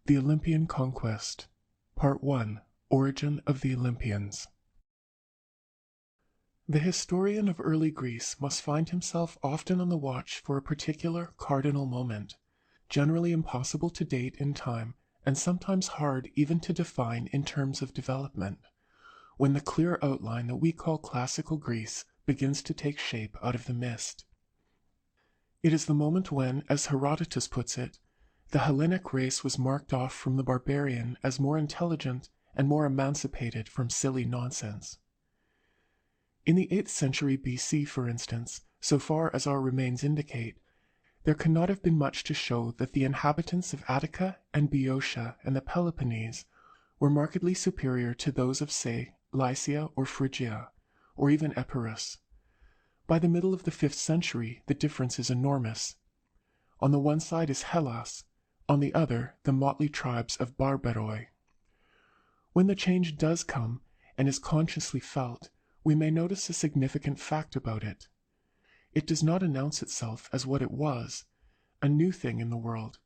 The Olympian Conquest. Part 1. Origin of the Olympians. The historian of early Greece must find himself often on the watch for a particular cardinal moment, generally impossible to date in time and sometimes hard even to define in terms of development, when the clear outline that we call classical Greece begins to take shape out of the mist. It is the moment when, as Herodotus puts it, the Hellenic race was marked off from the barbarian as more intelligent and more emancipated from silly nonsense. In the 8th century BC, for instance, so far as our remains indicate, there cannot have been much to show that the inhabitants of Attica and Boeotia and the Peloponnese were markedly superior to those of, say, Lycia or Phrygia, or even Epirus. By the middle of the 5th century, the difference is enormous. On the one side is Hellas, on the other the motley tribes of Barbaroi. When the change does come, and is consciously felt, we may notice a significant fact about it. It does not announce itself as what it was, a new thing in the world.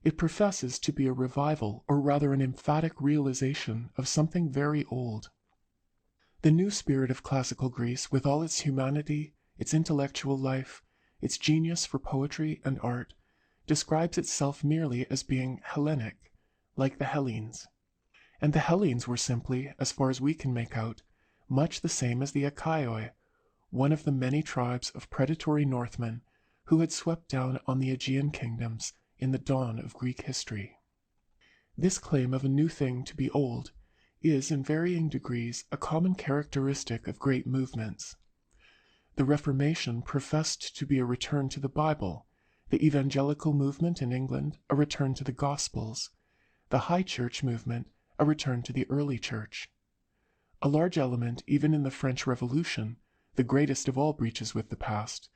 It professes to be a revival, or rather an emphatic realization of something very old. The new spirit of classical Greece, with all its humanity, its intellectual life, its genius for poetry and art, describes itself merely as being Hellenic, like the Hellenes. And the Hellenes were simply, as far as we can make out, much the same as the Achaioi, one of the many tribes of predatory Northmen who had swept down on the Aegean kingdoms in the dawn of Greek history. This claim of a new thing to be old is, in varying degrees, a common characteristic of great movements. The Reformation professed to be a return to the Bible, the evangelical movement in England a return to the Gospels, the High Church movement a return to the early Church. A large element even in the French Revolution, the greatest of all breaches with the past,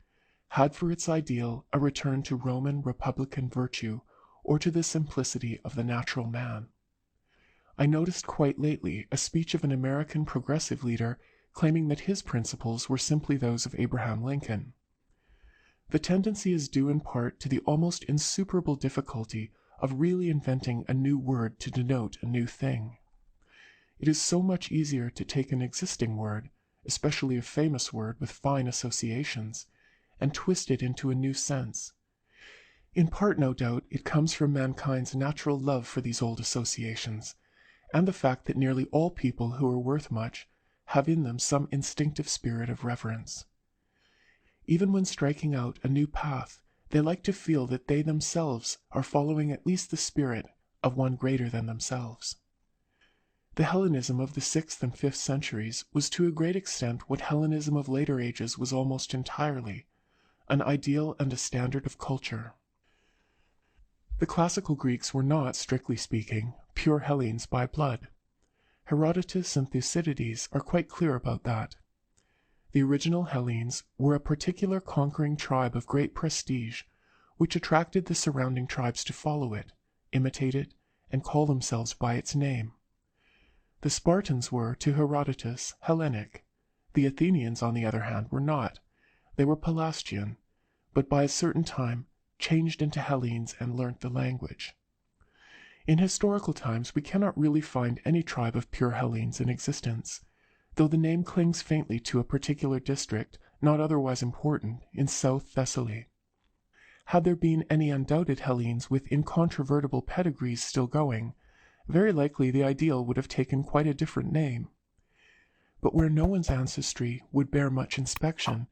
had for its ideal a return to Roman republican virtue or to the simplicity of the natural man. I noticed quite lately a speech of an American progressive leader claiming that his principles were simply those of Abraham Lincoln. The tendency is due in part to the almost insuperable difficulty of really inventing a new word to denote a new thing. It is so much easier to take an existing word, especially a famous word with fine associations, and twist it into a new sense. In part, no doubt, it comes from mankind's natural love for these old associations, and the fact that nearly all people who are worth much have in them some instinctive spirit of reverence. Even when striking out a new path, they like to feel that they themselves are following at least the spirit of one greater than themselves. The Hellenism of the 6th and 5th centuries was to a great extent what Hellenism of later ages was almost entirely, an ideal and a standard of culture. The classical Greeks were not, strictly speaking, pure Hellenes by blood. Herodotus and Thucydides are quite clear about that. The original Hellenes were a particular conquering tribe of great prestige, which attracted the surrounding tribes to follow it, imitate it, and call themselves by its name. The Spartans were, to Herodotus, Hellenic. The Athenians, on the other hand, were not. They were Pelasgian, but by a certain time changed into Hellenes and learnt the language. In historical times we cannot really find any tribe of pure Hellenes in existence, though the name clings faintly to a particular district, not otherwise important, in South Thessaly. Had there been any undoubted Hellenes with incontrovertible pedigrees still going, very likely the ideal would have taken quite a different name. But where no one's ancestry would bear much inspection,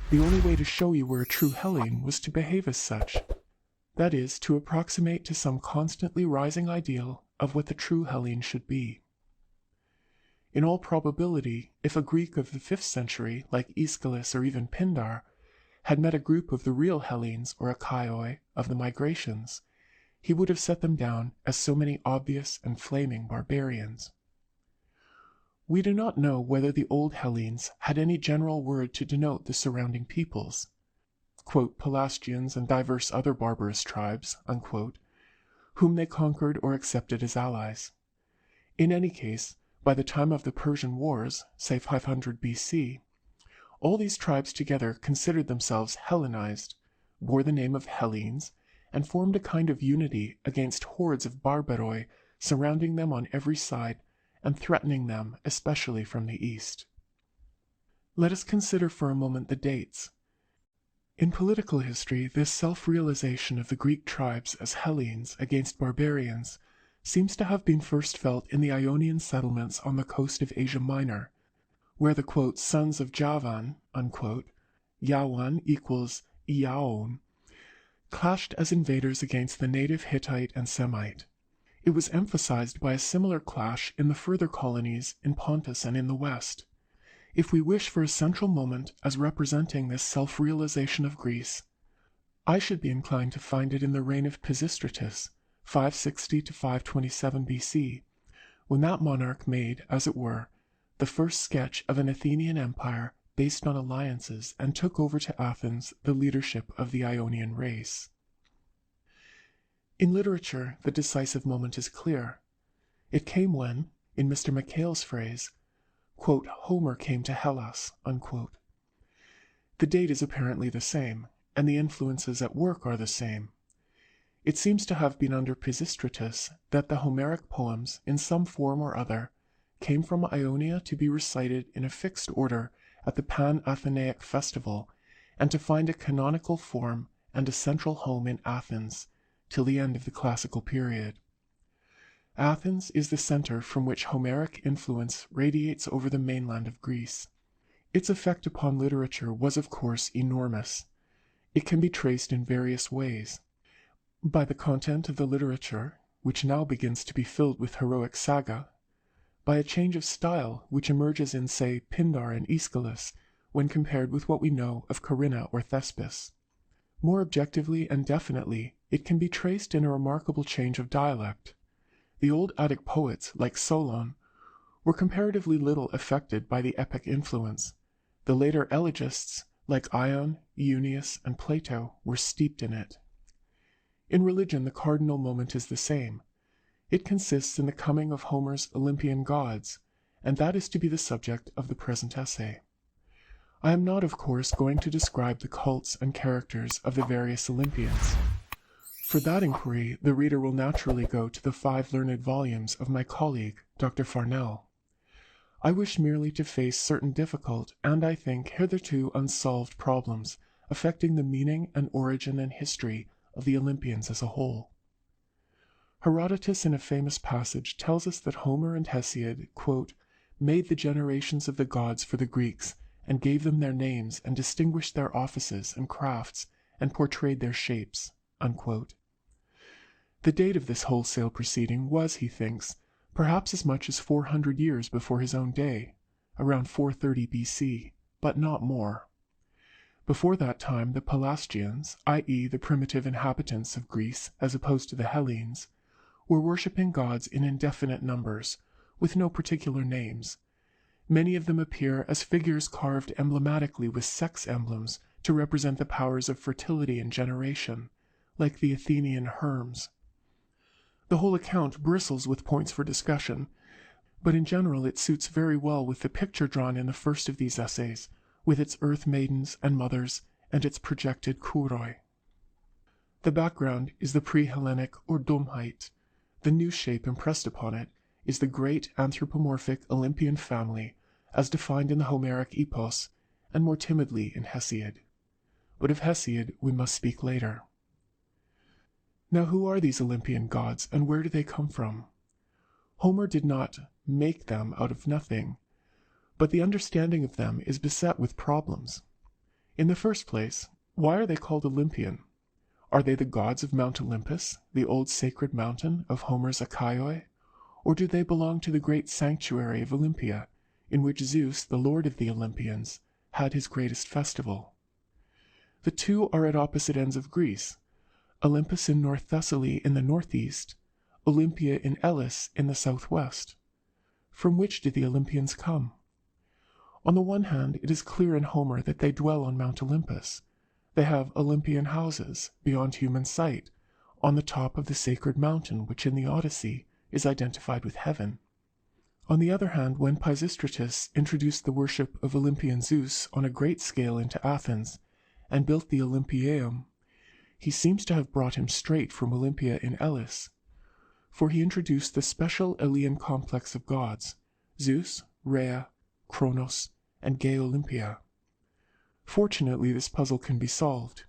the only way to show you were a true Hellene was to behave as such, that is, to approximate to some constantly rising ideal of what the true Hellene should be. In all probability, if a Greek of the 5th century, like Aeschylus or even Pindar, had met a group of the real Hellenes or Achaioi of the migrations, he would have set them down as so many obvious and flaming barbarians. We do not know whether the old Hellenes had any general word to denote the surrounding peoples, Pelasgians and divers other barbarous tribes, whom they conquered or accepted as allies. In any case, by the time of the Persian Wars, say 500 BC, all these tribes together considered themselves Hellenized, bore the name of Hellenes, and formed a kind of unity against hordes of barbaroi surrounding them on every side and threatening them especially from the east. Let us consider for a moment the dates. In political history, this self-realization of the Greek tribes as Hellenes against barbarians seems to have been first felt in the Ionian settlements on the coast of Asia Minor, where the quote, sons of Javan, unquote, Yawan equals Iaon, clashed as invaders against the native Hittite and Semite. It was emphasized by a similar clash in the further colonies in Pontus and in the West. If we wish for a central moment as representing this self-realization of Greece, I should be inclined to find it in the reign of Pisistratus, 560 to 527 BC, when that monarch made, as it were, the first sketch of an Athenian empire based on alliances and took over to Athens the leadership of the Ionian race. In literature, the decisive moment is clear. It came when, in Mr. McHale's phrase, quote, Homer came to Hellas, unquote. The date is apparently the same, and the influences at work are the same. It seems to have been under Pisistratus that the Homeric poems, in some form or other, came from Ionia to be recited in a fixed order at the Pan-Athenaic festival, and to find a canonical form and a central home in Athens till the end of the classical period. Athens is the center from which Homeric influence radiates over the mainland of Greece. Its effect upon literature was of course enormous. It can be traced in various ways. By the content of the literature, which now begins to be filled with heroic saga, by a change of style which emerges in, say, Pindar and Aeschylus, when compared with what we know of Corinna or Thespis. More objectively and definitely, it can be traced in a remarkable change of dialect. The old Attic poets, like Solon, were comparatively little affected by the epic influence. The later elegists, like Ion, Euneus, and Plato, were steeped in it. In religion, the cardinal moment is the same. It consists in the coming of Homer's Olympian gods, and that is to be the subject of the present essay. I am not, of course, going to describe the cults and characters of the various Olympians. For that inquiry, the reader will naturally go to the 5 learned volumes of my colleague, Dr. Farnell. I wish merely to face certain difficult and, I think, hitherto unsolved problems affecting the meaning and origin and history of the Olympians as a whole. Herodotus in a famous passage tells us that Homer and Hesiod, quote, made the generations of the gods for the Greeks and gave them their names and distinguished their offices and crafts and portrayed their shapes, unquote. The date of this wholesale proceeding was, he thinks, perhaps as much as 400 years before his own day, around 430 BC, but not more. Before that time the Pelasgians, i.e. the primitive inhabitants of Greece as opposed to the Hellenes, were worshipping gods in indefinite numbers, with no particular names. Many of them appear as figures carved emblematically with sex emblems to represent the powers of fertility and generation, like the Athenian Hermes. The whole account bristles with points for discussion, but in general it suits very well with the picture drawn in the first of these essays, with its earth maidens and mothers and its projected kouroi. The background is the pre-Hellenic or Domheit. The new shape impressed upon it is the great anthropomorphic Olympian family as defined in the Homeric epos and more timidly in Hesiod. But of Hesiod we must speak later. Now who are these Olympian gods and where do they come from? Homer did not make them out of nothing, but the understanding of them is beset with problems. In the first place, why are they called Olympian? Are they the gods of Mount Olympus, the old sacred mountain of Homer's Achaioi, or do they belong to the great sanctuary of Olympia, in which Zeus, the lord of the Olympians, had his greatest festival? The two are at opposite ends of Greece, Olympus in North Thessaly in the northeast, Olympia in Elis in the southwest. From which did the Olympians come? On the one hand, it is clear in Homer that they dwell on Mount Olympus. They have Olympian houses, beyond human sight, on the top of the sacred mountain which in the Odyssey is identified with heaven. On the other hand, when Pisistratus introduced the worship of Olympian Zeus on a great scale into Athens, and built the Olympiaeum, he seems to have brought him straight from Olympia in Elis, for he introduced the special Elean complex of gods, Zeus, Rhea, Kronos, and gay Olympia. Fortunately, this puzzle can be solved.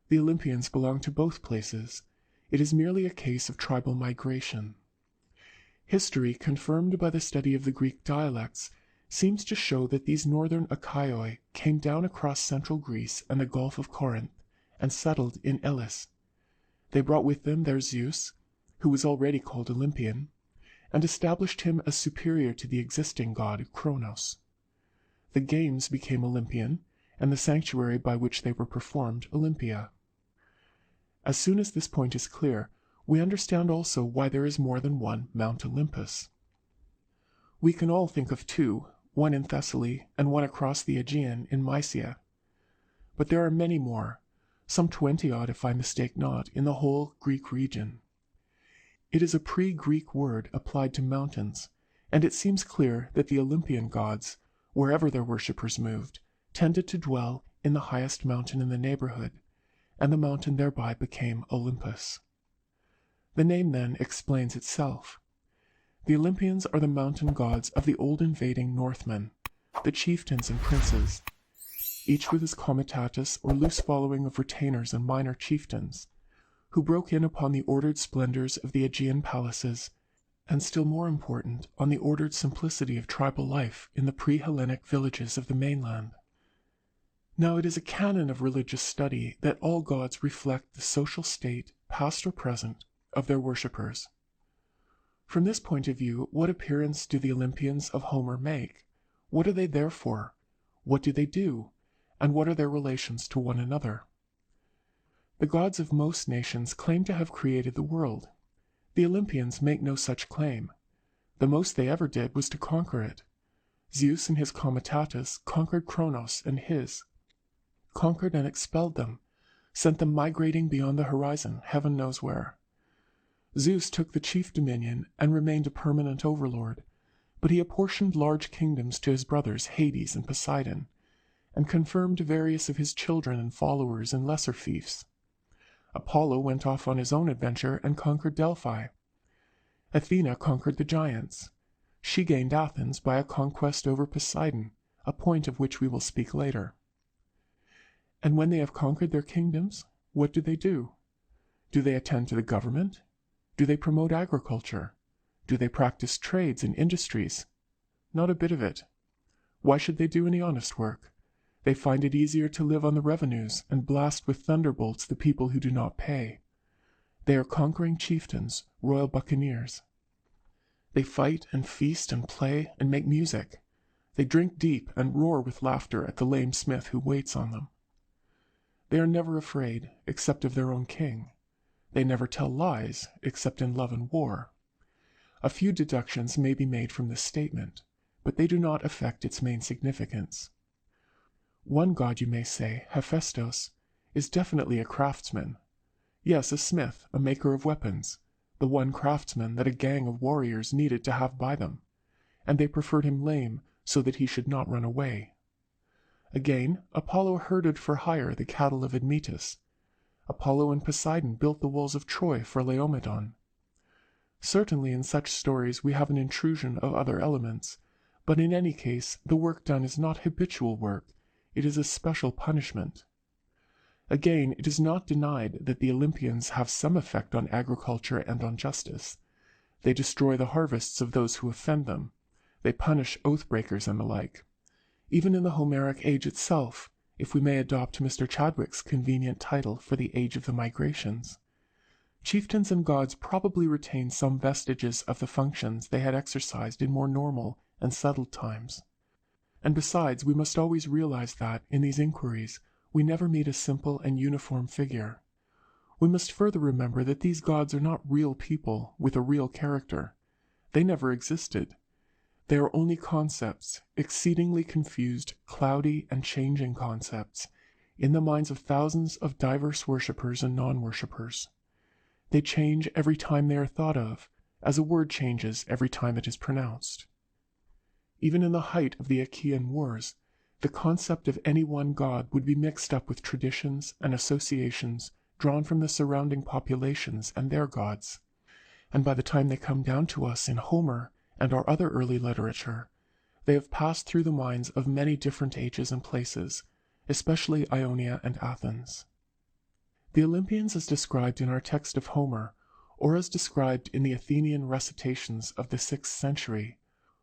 The Olympians belong to both places. It is merely a case of tribal migration. History, confirmed by the study of the Greek dialects, seems to show that these northern Achaioi came down across central Greece and the Gulf of Corinth and settled in Elis. They brought with them their Zeus, who was already called Olympian, and established him as superior to the existing god Kronos. The games became Olympian, and the sanctuary by which they were performed Olympia. As soon as this point is clear, we understand also why there is more than one Mount Olympus. We can all think of two, one in Thessaly and one across the Aegean in Mysia. But there are many more, some 20-odd if I mistake not, in the whole Greek region. It is a pre-Greek word applied to mountains, and it seems clear that the Olympian gods, wherever their worshippers moved, tended to dwell in the highest mountain in the neighborhood, and the mountain thereby became Olympus. The name then explains itself. The Olympians are the mountain gods of the old invading Northmen, the chieftains and princes, each with his comitatus or loose following of retainers and minor chieftains, who broke in upon the ordered splendors of the Aegean palaces, and still more important, on the ordered simplicity of tribal life in the pre-Hellenic villages of the mainland. Now it is a canon of religious study that all gods reflect the social state, past or present, of their worshippers. From this point of view, what appearance do the Olympians of Homer make? What are they there for? What do they do? And what are their relations to one another? The gods of most nations claim to have created the world. The Olympians make no such claim. The most they ever did was to conquer it. Zeus and his comitatus conquered Kronos and his, conquered and expelled them, sent them migrating beyond the horizon, heaven knows where. Zeus took the chief dominion and remained a permanent overlord, but he apportioned large kingdoms to his brothers Hades and Poseidon, and confirmed various of his children and followers in lesser fiefs. Apollo went off on his own adventure and conquered Delphi. Athena conquered the giants. She gained Athens by a conquest over Poseidon, a point of which we will speak later. And when they have conquered their kingdoms, what do? Do they attend to the government? Do they promote agriculture? Do they practice trades and industries? Not a bit of it. Why should they do any honest work? They find it easier to live on the revenues and blast with thunderbolts the people who do not pay. They are conquering chieftains, royal buccaneers. They fight and feast and play and make music. They drink deep and roar with laughter at the lame smith who waits on them. They are never afraid, except of their own king. They never tell lies, except in love and war. A few deductions may be made from this statement, but they do not affect its main significance. One god, you may say, Hephaestus, is definitely a craftsman. Yes, a smith, a maker of weapons, the one craftsman that a gang of warriors needed to have by them, and they preferred him lame so that he should not run away. Again, Apollo herded for hire the cattle of Admetus. Apollo and Poseidon built the walls of Troy for Laomedon. Certainly in such stories we have an intrusion of other elements, but in any case the work done is not habitual work, it is a special punishment. Again, it is not denied that the Olympians have some effect on agriculture and on justice. They destroy the harvests of those who offend them. They punish oath-breakers and the like. Even in the Homeric age itself, if we may adopt Mr. Chadwick's convenient title for the age of the migrations, chieftains and gods probably retain some vestiges of the functions they had exercised in more normal and settled times. And besides, we must always realize that, in these inquiries, we never meet a simple and uniform figure. We must further remember that these gods are not real people with a real character. They never existed. They are only concepts, exceedingly confused, cloudy, and changing concepts, in the minds of thousands of diverse worshippers and non-worshippers. They change every time they are thought of, as a word changes every time it is pronounced. Even in the height of the Achaean Wars, the concept of any one god would be mixed up with traditions and associations drawn from the surrounding populations and their gods. And by the time they come down to us in Homer and our other early literature, they have passed through the minds of many different ages and places, especially Ionia and Athens. The Olympians as described in our text of Homer, or as described in the Athenian recitations of the 6th century,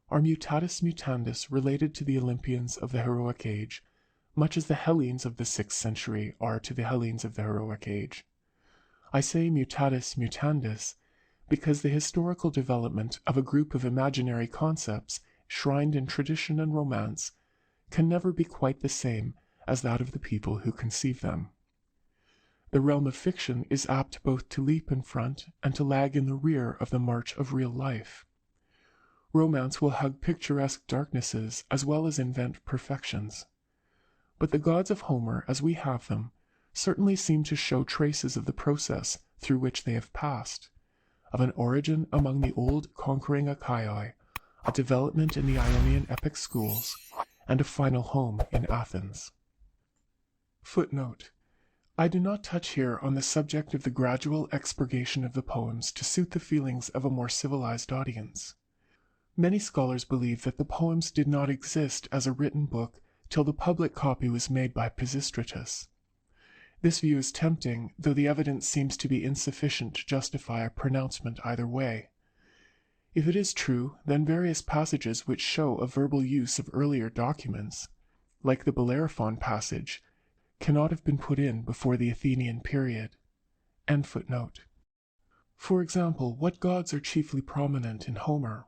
are mutatis mutandis related to the Olympians of the heroic age, much as the Hellenes of the 6th century are to the Hellenes of the heroic age. I say mutatis mutandis because the historical development of a group of imaginary concepts shrined in tradition and romance can never be quite the same as that of the people who conceive them. The realm of fiction is apt both to leap in front and to lag in the rear of the march of real life. Romance will hug picturesque darknesses as well as invent perfections. But the gods of Homer, as we have them, certainly seem to show traces of the process through which they have passed, of an origin among the old conquering Achaia, a development in the Ionian epic schools, and a final home in Athens. Footnote: I do not touch here on the subject of the gradual expurgation of the poems to suit the feelings of a more civilized audience. Many scholars believe that the poems did not exist as a written book till the public copy was made by Pisistratus. This view is tempting, though the evidence seems to be insufficient to justify a pronouncement either way. If it is true, then various passages which show a verbal use of earlier documents, like the Bellerophon passage, cannot have been put in before the Athenian period. End footnote. For example, what gods are chiefly prominent in Homer?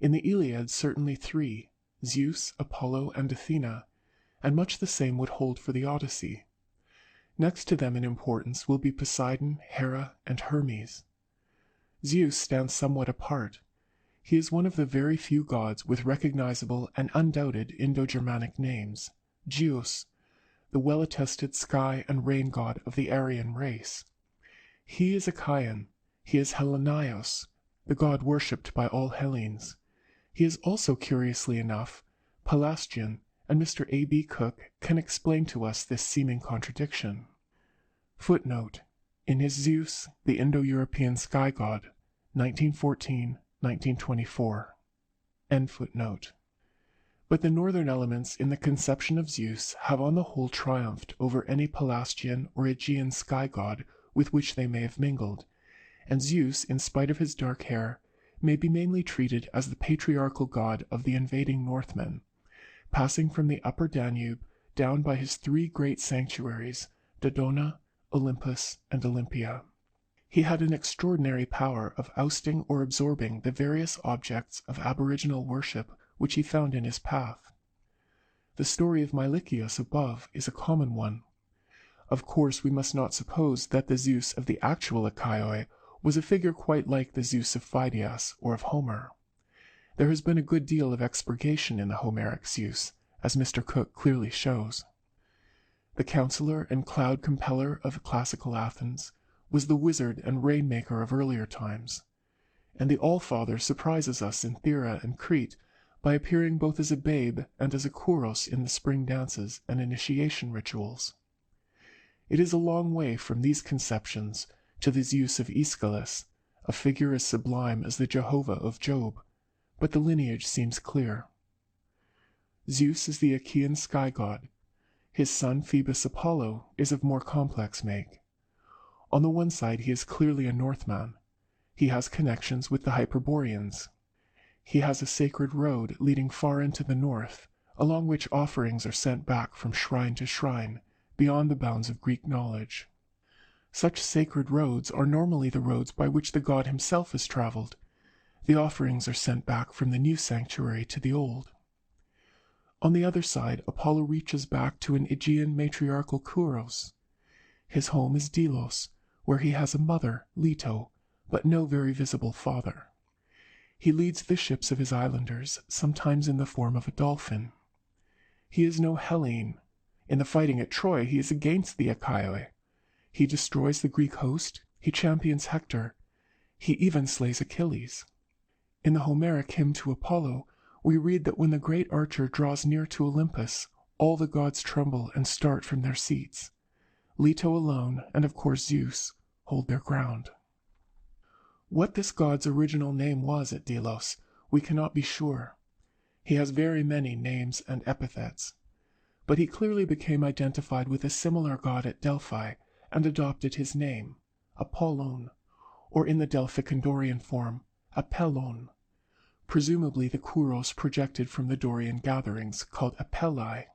In the Iliad, certainly 3, Zeus, Apollo, and Athena, and much the same would hold for the Odyssey. Next to them in importance will be Poseidon, Hera, and Hermes. Zeus stands somewhat apart. He is one of the very few gods with recognizable and undoubted Indo-Germanic names: Geos, the well-attested sky and rain god of the Aryan race. He is Achaean. He is Hellenios, the god worshipped by all Hellenes. He is also, curiously enough, Pelasgian, and Mr. A.B. Cook can explain to us this seeming contradiction. Footnote: in his Zeus, the Indo-European sky god, 1914-1924. End footnote. But the northern elements in the conception of Zeus have on the whole triumphed over any Pelasgian or Aegean sky god with which they may have mingled, and Zeus, in spite of his dark hair, may be mainly treated as the patriarchal god of the invading Northmen, passing from the upper Danube down by his 3 great sanctuaries, Dodona, Olympus, and Olympia. He had an extraordinary power of ousting or absorbing the various objects of aboriginal worship which he found in his path. The story of Mylikios above is a common one. Of course, we must not suppose that the Zeus of the actual Achaia was a figure quite like the Zeus of Phidias or of Homer. There has been a good deal of expurgation in the Homeric Zeus, as Mr. Cook clearly shows. The counselor and cloud compeller of classical Athens was the wizard and rainmaker of earlier times, and the All-Father surprises us in Thera and Crete by appearing both as a babe and as a kouros in the spring dances and initiation rituals. It is a long way from these conceptions to the Zeus of Aeschylus, a figure as sublime as the Jehovah of Job, but the lineage seems clear. Zeus is the Achaean sky god. His son Phoebus Apollo is of more complex make. On the one side he is clearly a Northman. He has connections with the Hyperboreans. He has a sacred road leading far into the north, along which offerings are sent back from shrine to shrine, beyond the bounds of Greek knowledge. Such sacred roads are normally the roads by which the god himself has traveled. The offerings are sent back from the new sanctuary to the old. On the other side, Apollo reaches back to an Aegean matriarchal kouros. His home is Delos, where he has a mother, Leto, but no very visible father. He leads the ships of his islanders, sometimes in the form of a dolphin. He is no Hellene. In the fighting at Troy he is against the Achaia. He destroys the Greek host, he champions Hector, he even slays Achilles. In the Homeric hymn to Apollo, we read that when the great archer draws near to Olympus, all the gods tremble and start from their seats. Leto alone, and of course Zeus, hold their ground. What this god's original name was at Delos, we cannot be sure. He has very many names and epithets. But he clearly became identified with a similar god at Delphi and adopted his name, Apollon, or in the Delphic Dorian form, Apellon, presumably the Kouros projected from the Dorian gatherings called Apelli.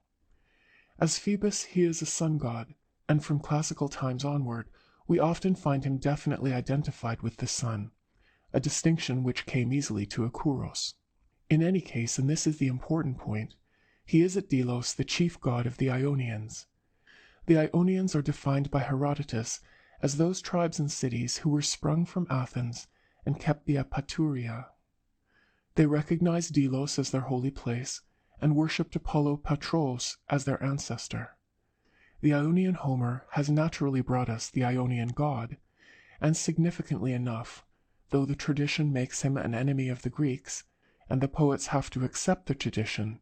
As Phoebus, he is a sun god, and from classical times onward, we often find him definitely identified with the sun, a distinction which came easily to a Kouros. In any case, and this is the important point, he is at Delos the chief god of the Ionians. The Ionians are defined by Herodotus as those tribes and cities who were sprung from Athens and kept the Apaturia. They recognized Delos as their holy place and worshipped Apollo Patros as their ancestor. The Ionian Homer has naturally brought us the Ionian god, and significantly enough, though the tradition makes him an enemy of the Greeks, and the poets have to accept the tradition,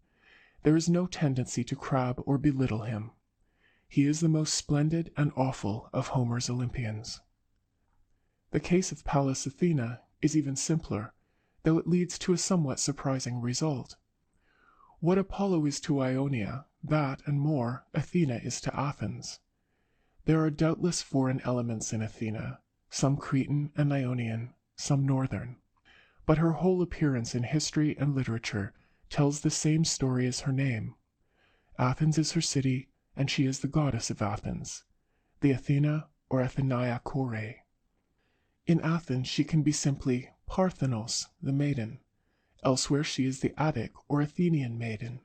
there is no tendency to crab or belittle him. He is the most splendid and awful of Homer's Olympians. The case of Pallas Athena is even simpler, though it leads to a somewhat surprising result. What Apollo is to Ionia, that, and more, Athena is to Athens. There are doubtless foreign elements in Athena, some Cretan and Ionian, some northern. But her whole appearance in history and literature tells the same story as her name. Athens is her city, and she is the goddess of Athens, the Athena or Athenaia Kore. In Athens she can be simply Parthenos, the maiden. Elsewhere she is the Attic or Athenian maiden.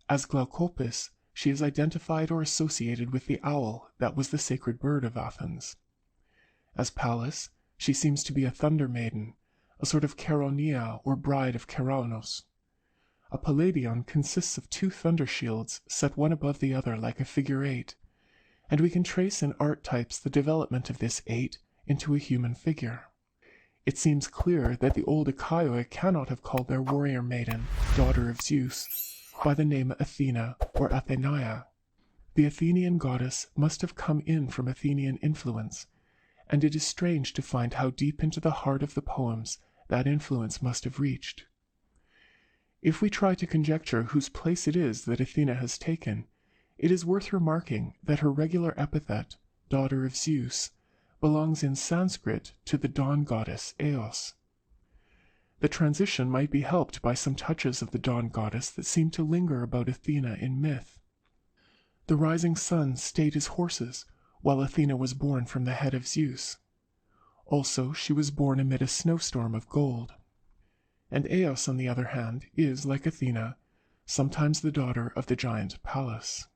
As Glaucopis, she is identified or associated with the owl that was the sacred bird of Athens. As Pallas, she seems to be a thunder maiden, a sort of Charonia or bride of Charonos. A palladion consists of two thunder shields set one above the other like a figure 8, and we can trace in art types the development of this 8 into a human figure. It seems clear that the old Achaoi cannot have called their warrior maiden, daughter of Zeus, by the name Athena or Athenaia. The Athenian goddess must have come in from Athenian influence, and it is strange to find how deep into the heart of the poems that influence must have reached. If we try to conjecture whose place it is that Athena has taken, it is worth remarking that her regular epithet, daughter of Zeus, belongs in Sanskrit to the dawn goddess Eos. The transition might be helped by some touches of the dawn goddess that seem to linger about Athena in myth. The rising sun stayed his horses while Athena was born from the head of Zeus. Also, she was born amid a snowstorm of gold. And Eos, on the other hand, is, like Athena, sometimes the daughter of the giant Pallas.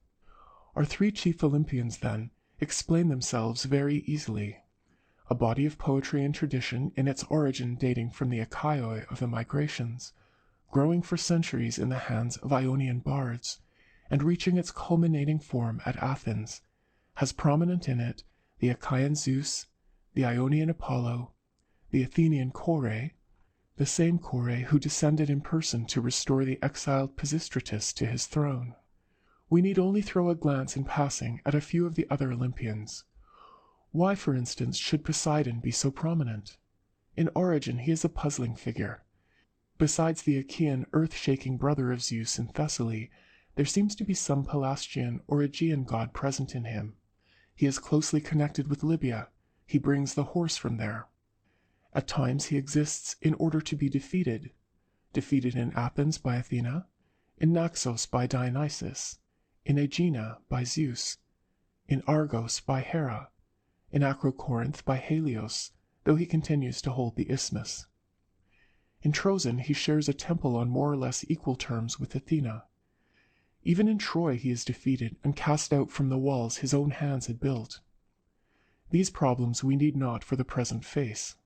Our three chief Olympians, then, explain themselves very easily. A body of poetry and tradition in its origin dating from the Achaoi of the migrations, growing for centuries in the hands of Ionian bards, and reaching its culminating form at Athens, has prominent in it the Achaean Zeus, the Ionian Apollo, the Athenian Kore, the same Kore who descended in person to restore the exiled Pisistratus to his throne. We need only throw a glance in passing at a few of the other Olympians. Why, for instance, should Poseidon be so prominent? In origin he is a puzzling figure. Besides the Achaean earth-shaking brother of Zeus in Thessaly, there seems to be some Pelasgian or Aegean god present in him. He is closely connected with Libya. He brings the horse from there. At times he exists in order to be defeated in Athens by Athena, in Naxos by Dionysus, in Aegina by Zeus, in Argos by Hera, in Acrocorinth by Helios, though he continues to hold the isthmus. In Trozen he shares a temple on more or less equal terms with Athena. Even in Troy he is defeated and cast out from the walls his own hands had built. These problems we need not for the present face.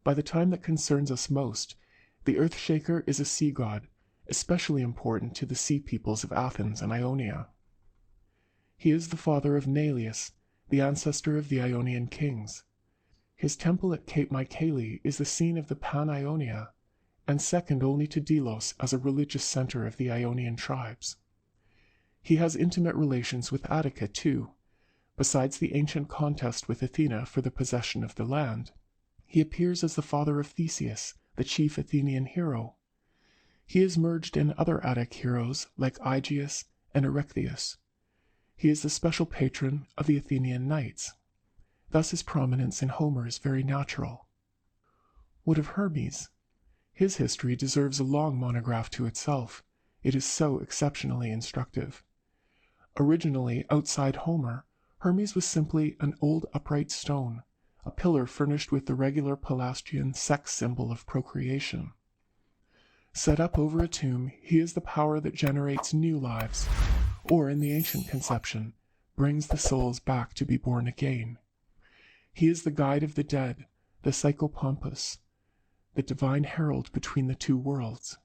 By the time that concerns us most, the Earthshaker is a sea god, especially important to the sea peoples of Athens and Ionia. He is the father of Neleus, the ancestor of the Ionian kings. His temple at Cape Mycale is the scene of the Pan-Ionia, and second only to Delos as a religious center of the Ionian tribes. He has intimate relations with Attica too, Besides the ancient contest with Athena for the possession of the land, he appears as the father of Theseus, the chief Athenian hero. He is merged in other Attic heroes like Aegeus and Erechtheus. He is the special patron of the Athenian knights. Thus his prominence in Homer is very natural. What of Hermes? His history deserves a long monograph to itself. It is so exceptionally instructive. Originally, outside Homer, Hermes was simply an old upright stone, a pillar furnished with the regular Pelasgian sex symbol of procreation. Set up over a tomb, he is the power that generates new lives, or in the ancient conception, brings the souls back to be born again. He is the guide of the dead, the psychopompus, the divine herald between the two worlds.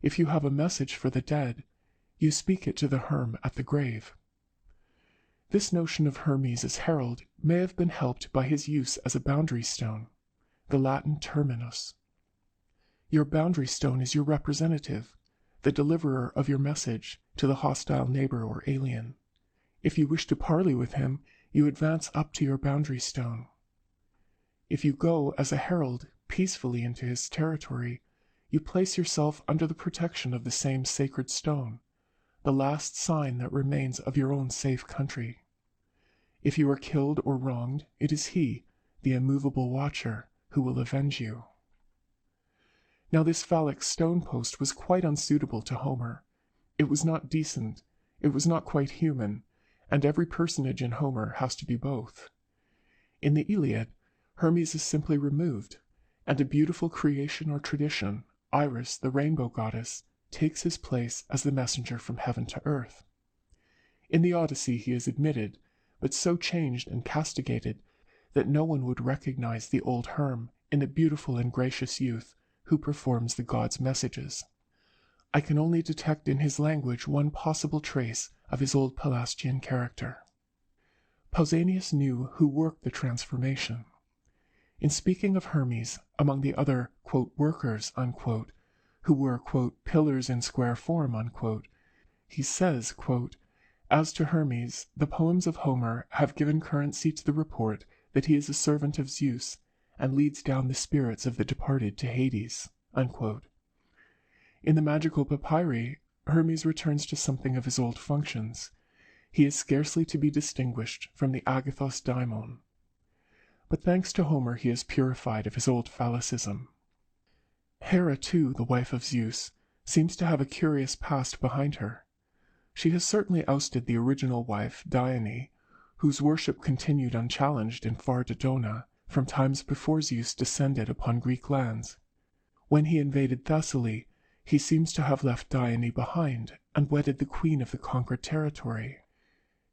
If you have a message for the dead, you speak it to the herm at the grave. This notion of Hermes as herald may have been helped by his use as a boundary stone, the Latin terminus. Your boundary stone is your representative, the deliverer of your message to the hostile neighbor or alien. If you wish to parley with him, you advance up to your boundary stone. If you go as a herald peacefully into his territory, you place yourself under the protection of the same sacred stone, the last sign that remains of your own safe country. If you are killed or wronged, it is he, the immovable watcher, who will avenge you. Now this phallic stone post was quite unsuitable to Homer. It was not decent, it was not quite human, and every personage in Homer has to be both. In the Iliad, Hermes is simply removed, and a beautiful creation or tradition, Iris, the rainbow goddess, takes his place as the messenger from heaven to earth. In the Odyssey he is admitted, but so changed and castigated that no one would recognize the old Herm in the beautiful and gracious youth who performs the god's messages. I can only detect in his language one possible trace of his old Pelasgian character. Pausanias knew who worked the transformation. In speaking of Hermes, among the other, quote, workers, unquote, who were, quote, pillars in square form, unquote, he says, quote, as to Hermes, the poems of Homer have given currency to the report that he is a servant of Zeus, and leads down the spirits of the departed to Hades, unquote. In the magical papyri, Hermes returns to something of his old functions. He is scarcely to be distinguished from the agathos daimon. But thanks to Homer he is purified of his old phallicism. Hera, too, the wife of Zeus, seems to have a curious past behind her. She has certainly ousted the original wife, Dione, whose worship continued unchallenged in far Dodona, from times before Zeus descended upon Greek lands. When he invaded Thessaly, he seems to have left Dione behind and wedded the queen of the conquered territory.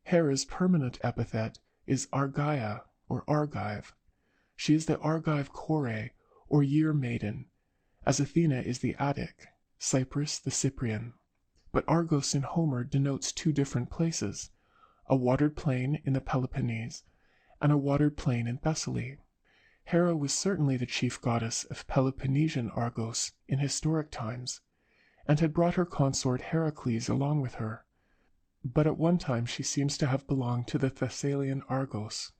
Hera's permanent epithet is Argaia, or Argive. She is the Argive Kore, or year maiden, as Athena is the Attic, Cyprus the Cyprian. But Argos in Homer denotes two different places, a watered plain in the Peloponnese and a watered plain in Thessaly. Hera was certainly the chief goddess of Peloponnesian Argos in historic times, and had brought her consort Heracles along with her, but at one time she seems to have belonged to the Thessalian Argos.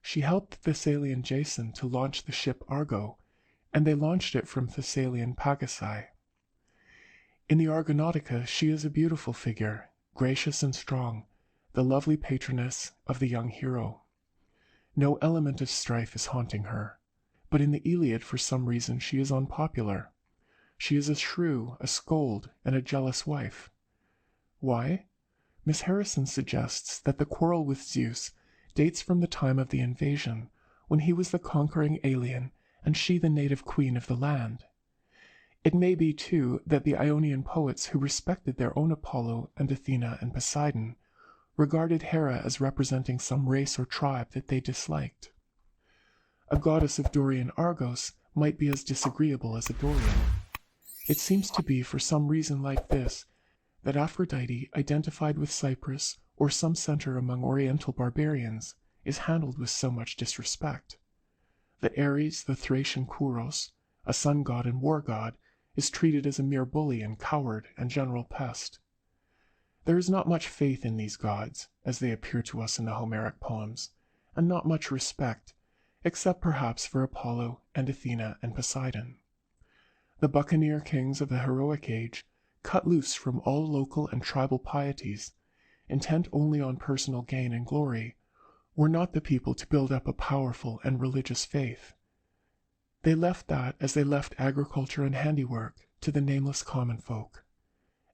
She helped Thessalian Jason to launch the ship Argo, and they launched it from Thessalian Pagasai. In the Argonautica she is a beautiful figure, gracious and strong, the lovely patroness of the young hero. No element of strife is haunting her, but in the Iliad for some reason she is unpopular. She is a shrew, a scold, and a jealous wife. Why? Miss Harrison suggests that the quarrel with Zeus dates from the time of the invasion, when he was the conquering alien and she the native queen of the land. It may be, too, that the Ionian poets who respected their own Apollo and Athena and Poseidon regarded Hera as representing some race or tribe that they disliked. A goddess of Dorian Argos might be as disagreeable as a Dorian. It seems to be for some reason like this that Aphrodite, identified with Cyprus or some center among Oriental barbarians, is handled with so much disrespect. That Ares, the Thracian Kouros, a sun god and war god, is treated as a mere bully and coward and general pest. There is not much faith in these gods, as they appear to us in the Homeric poems, and not much respect, except perhaps for Apollo and Athena and Poseidon. The buccaneer kings of the heroic age, cut loose from all local and tribal pieties, intent only on personal gain and glory, were not the people to build up a powerful and religious faith. They left that, as they left agriculture and handiwork, to the nameless common folk.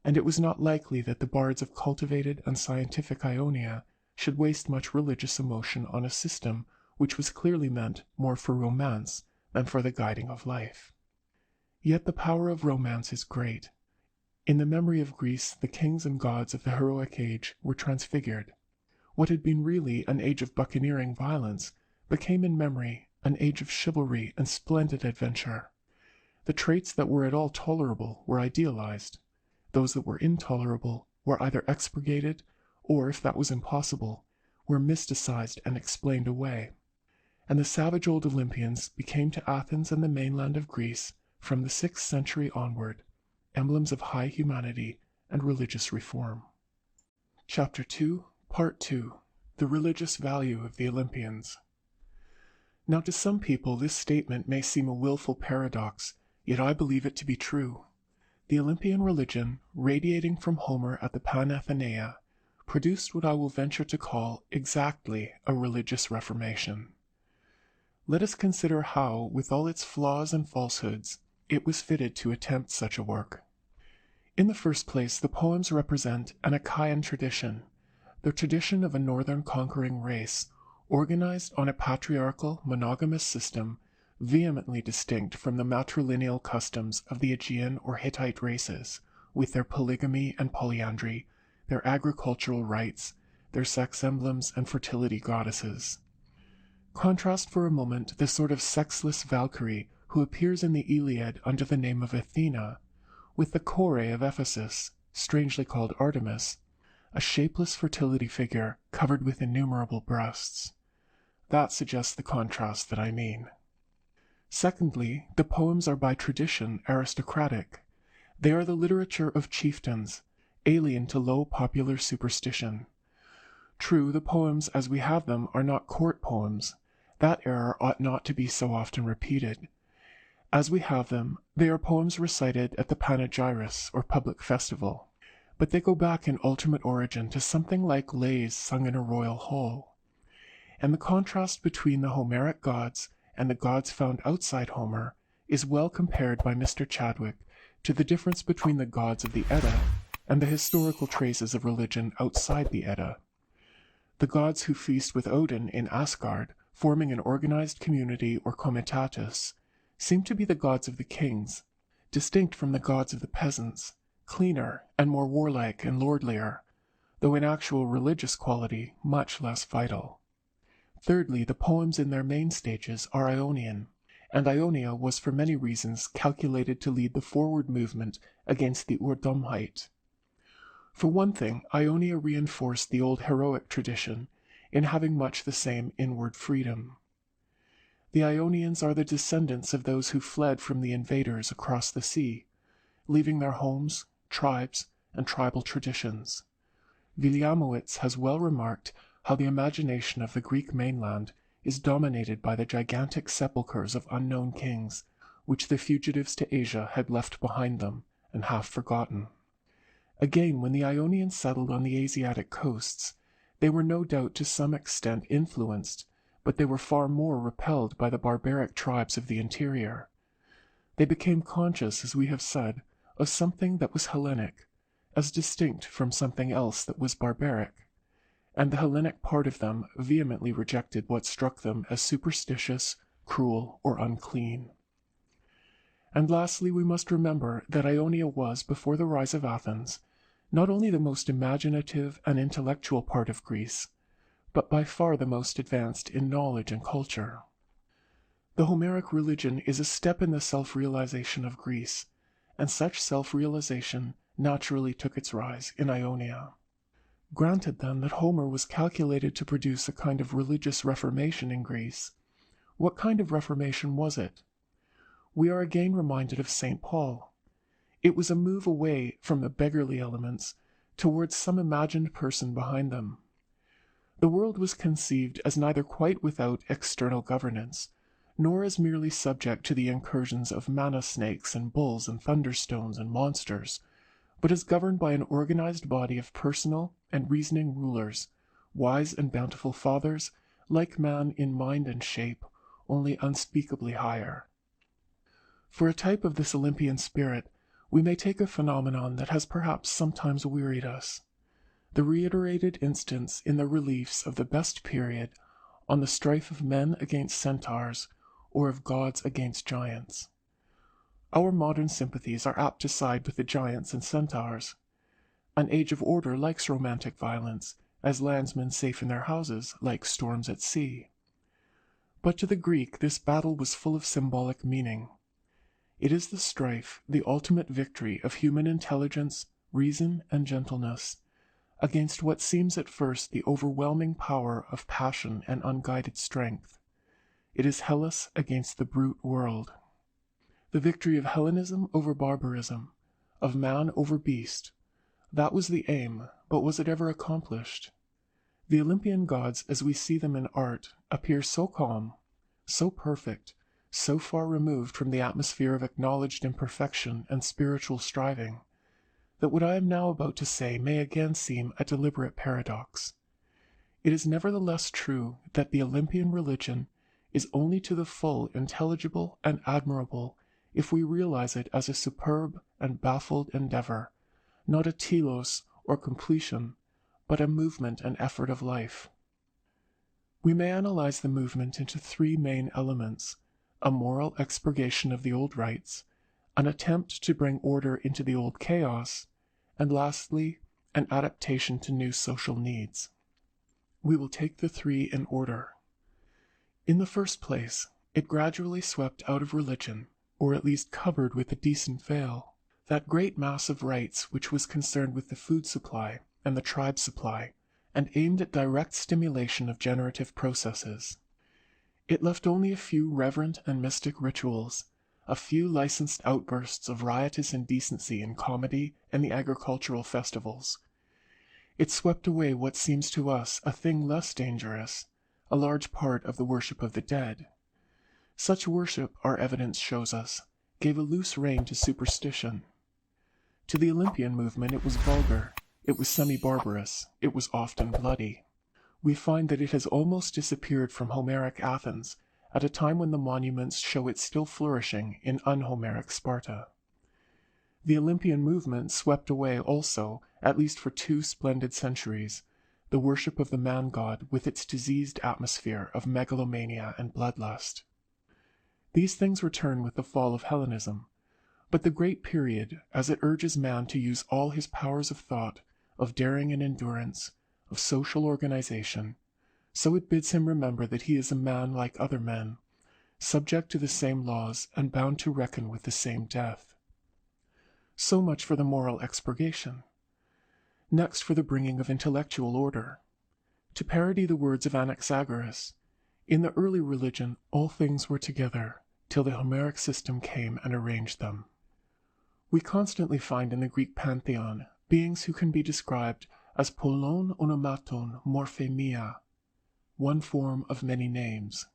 And it was not likely that the bards of cultivated and scientific Ionia should waste much religious emotion on a system which was clearly meant more for romance than for the guiding of life. Yet the power of romance is great. In the memory of Greece, the kings and gods of the heroic age were transfigured. What had been really an age of buccaneering violence became in memory an age of chivalry and splendid adventure. The traits that were at all tolerable were idealized. Those that were intolerable were either expurgated, or, if that was impossible, were mysticized and explained away. And the savage old Olympians became to Athens and the mainland of Greece, from the 6th century onward, emblems of high humanity and religious reform. Chapter 2, Part 2. The Religious Value of the Olympians. Now to some people this statement may seem a willful paradox, yet I believe it to be true. The Olympian religion, radiating from Homer at the Pantheon, produced what I will venture to call exactly a religious reformation. Let us consider how, with all its flaws and falsehoods, it was fitted to attempt such a work. In the first place, the poems represent an Achaean tradition, the tradition of a northern conquering race, organized on a patriarchal, monogamous system vehemently distinct from the matrilineal customs of the Aegean or Hittite races, with their polygamy and polyandry, their agricultural rites, their sex emblems and fertility goddesses. Contrast for a moment the sort of sexless Valkyrie who appears in the Iliad under the name of Athena, with the Kore of Ephesus, strangely called Artemis, a shapeless fertility figure covered with innumerable breasts. That suggests the contrast that I mean. Secondly, the poems are by tradition aristocratic. They are the literature of chieftains, alien to low popular superstition. True, the poems as we have them are not court poems. That error ought not to be so often repeated. As we have them, they are poems recited at the panegyris, or public festival. But they go back in ultimate origin to something like lays sung in a royal hall. And the contrast between the Homeric gods and the gods found outside Homer is well compared by Mr. Chadwick to the difference between the gods of the Edda and the historical traces of religion outside the Edda. The gods who feast with Odin in Asgard, forming an organized community or comitatus, seem to be the gods of the kings, distinct from the gods of the peasants, cleaner and more warlike and lordlier, though in actual religious quality much less vital. Thirdly, the poems in their main stages are Ionian, and Ionia was for many reasons calculated to lead the forward movement against the Urdomheit. For one thing, Ionia reinforced the old heroic tradition in having much the same inward freedom. The Ionians are the descendants of those who fled from the invaders across the sea, leaving their homes, tribes, and tribal traditions. Viliamowitz has well remarked how the imagination of the Greek mainland is dominated by the gigantic sepulchres of unknown kings, which the fugitives to Asia had left behind them and half forgotten. Again, when the Ionians settled on the Asiatic coasts, they were no doubt to some extent influenced, but they were far more repelled by the barbaric tribes of the interior. They became conscious, as we have said, of something that was Hellenic, as distinct from something else that was barbaric, and the Hellenic part of them vehemently rejected what struck them as superstitious, cruel, or unclean. And lastly, we must remember that Ionia was, before the rise of Athens, not only the most imaginative and intellectual part of Greece, but by far the most advanced in knowledge and culture. The Homeric religion is a step in the self-realization of Greece, and such self-realization naturally took its rise in Ionia. Granted, then, that Homer was calculated to produce a kind of religious reformation in Greece, what kind of reformation was it? We are again reminded of St. Paul. It was a move away from the beggarly elements towards some imagined person behind them. The world was conceived as neither quite without external governance, nor as merely subject to the incursions of mana snakes and bulls and thunderstones and monsters, but as governed by an organized body of personal and reasoning rulers, wise and bountiful fathers, like man in mind and shape, only unspeakably higher. For a type of this Olympian spirit, we may take a phenomenon that has perhaps sometimes wearied us, the reiterated instance in the reliefs of the best period on the strife of men against centaurs, or of gods against giants. Our modern sympathies are apt to side with the giants and centaurs. An age of order likes romantic violence, as landsmen safe in their houses like storms at sea. But to the Greek this battle was full of symbolic meaning. It is the strife, the ultimate victory of human intelligence, reason, and gentleness, against what seems at first the overwhelming power of passion and unguided strength. It is Hellas against the brute world. The victory of Hellenism over barbarism, of man over beast. That was the aim, but was it ever accomplished? The Olympian gods, as we see them in art, appear so calm, so perfect, so far removed from the atmosphere of acknowledged imperfection and spiritual striving, that what I am now about to say may again seem a deliberate paradox. It is nevertheless true that the Olympian religion is only to the full intelligible and admirable if we realize it as a superb and baffled endeavor, not a telos or completion, but a movement and effort of life. We may analyze the movement into three main elements: a moral expurgation of the old rites, an attempt to bring order into the old chaos, and lastly, an adaptation to new social needs. We will take the three in order. In the first place, it gradually swept out of religion, or at least covered with a decent veil, that great mass of rites which was concerned with the food supply and the tribe supply, and aimed at direct stimulation of generative processes. It left only a few reverent and mystic rituals, a few licensed outbursts of riotous indecency in comedy and the agricultural festivals. It swept away what seems to us a thing less dangerous, a large part of the worship of the dead. Such worship, our evidence shows us, gave a loose rein to superstition. To the Olympian movement it was vulgar, it was semi-barbarous, it was often bloody. We find that it has almost disappeared from Homeric Athens, at a time when the monuments show it still flourishing in un-Homeric Sparta. The Olympian movement swept away also, at least for 2 splendid centuries, the worship of the man-god with its diseased atmosphere of megalomania and bloodlust. These things return with the fall of Hellenism, but the great period, as it urges man to use all his powers of thought, of daring and endurance, of social organization, so it bids him remember that he is a man like other men, subject to the same laws and bound to reckon with the same death. So much for the moral expurgation. Next for the bringing of intellectual order. To parody the words of Anaxagoras, in the early religion all things were together, till the Homeric system came and arranged them. We constantly find in the Greek pantheon beings who can be described as polon onomaton morphemia, one form of many names.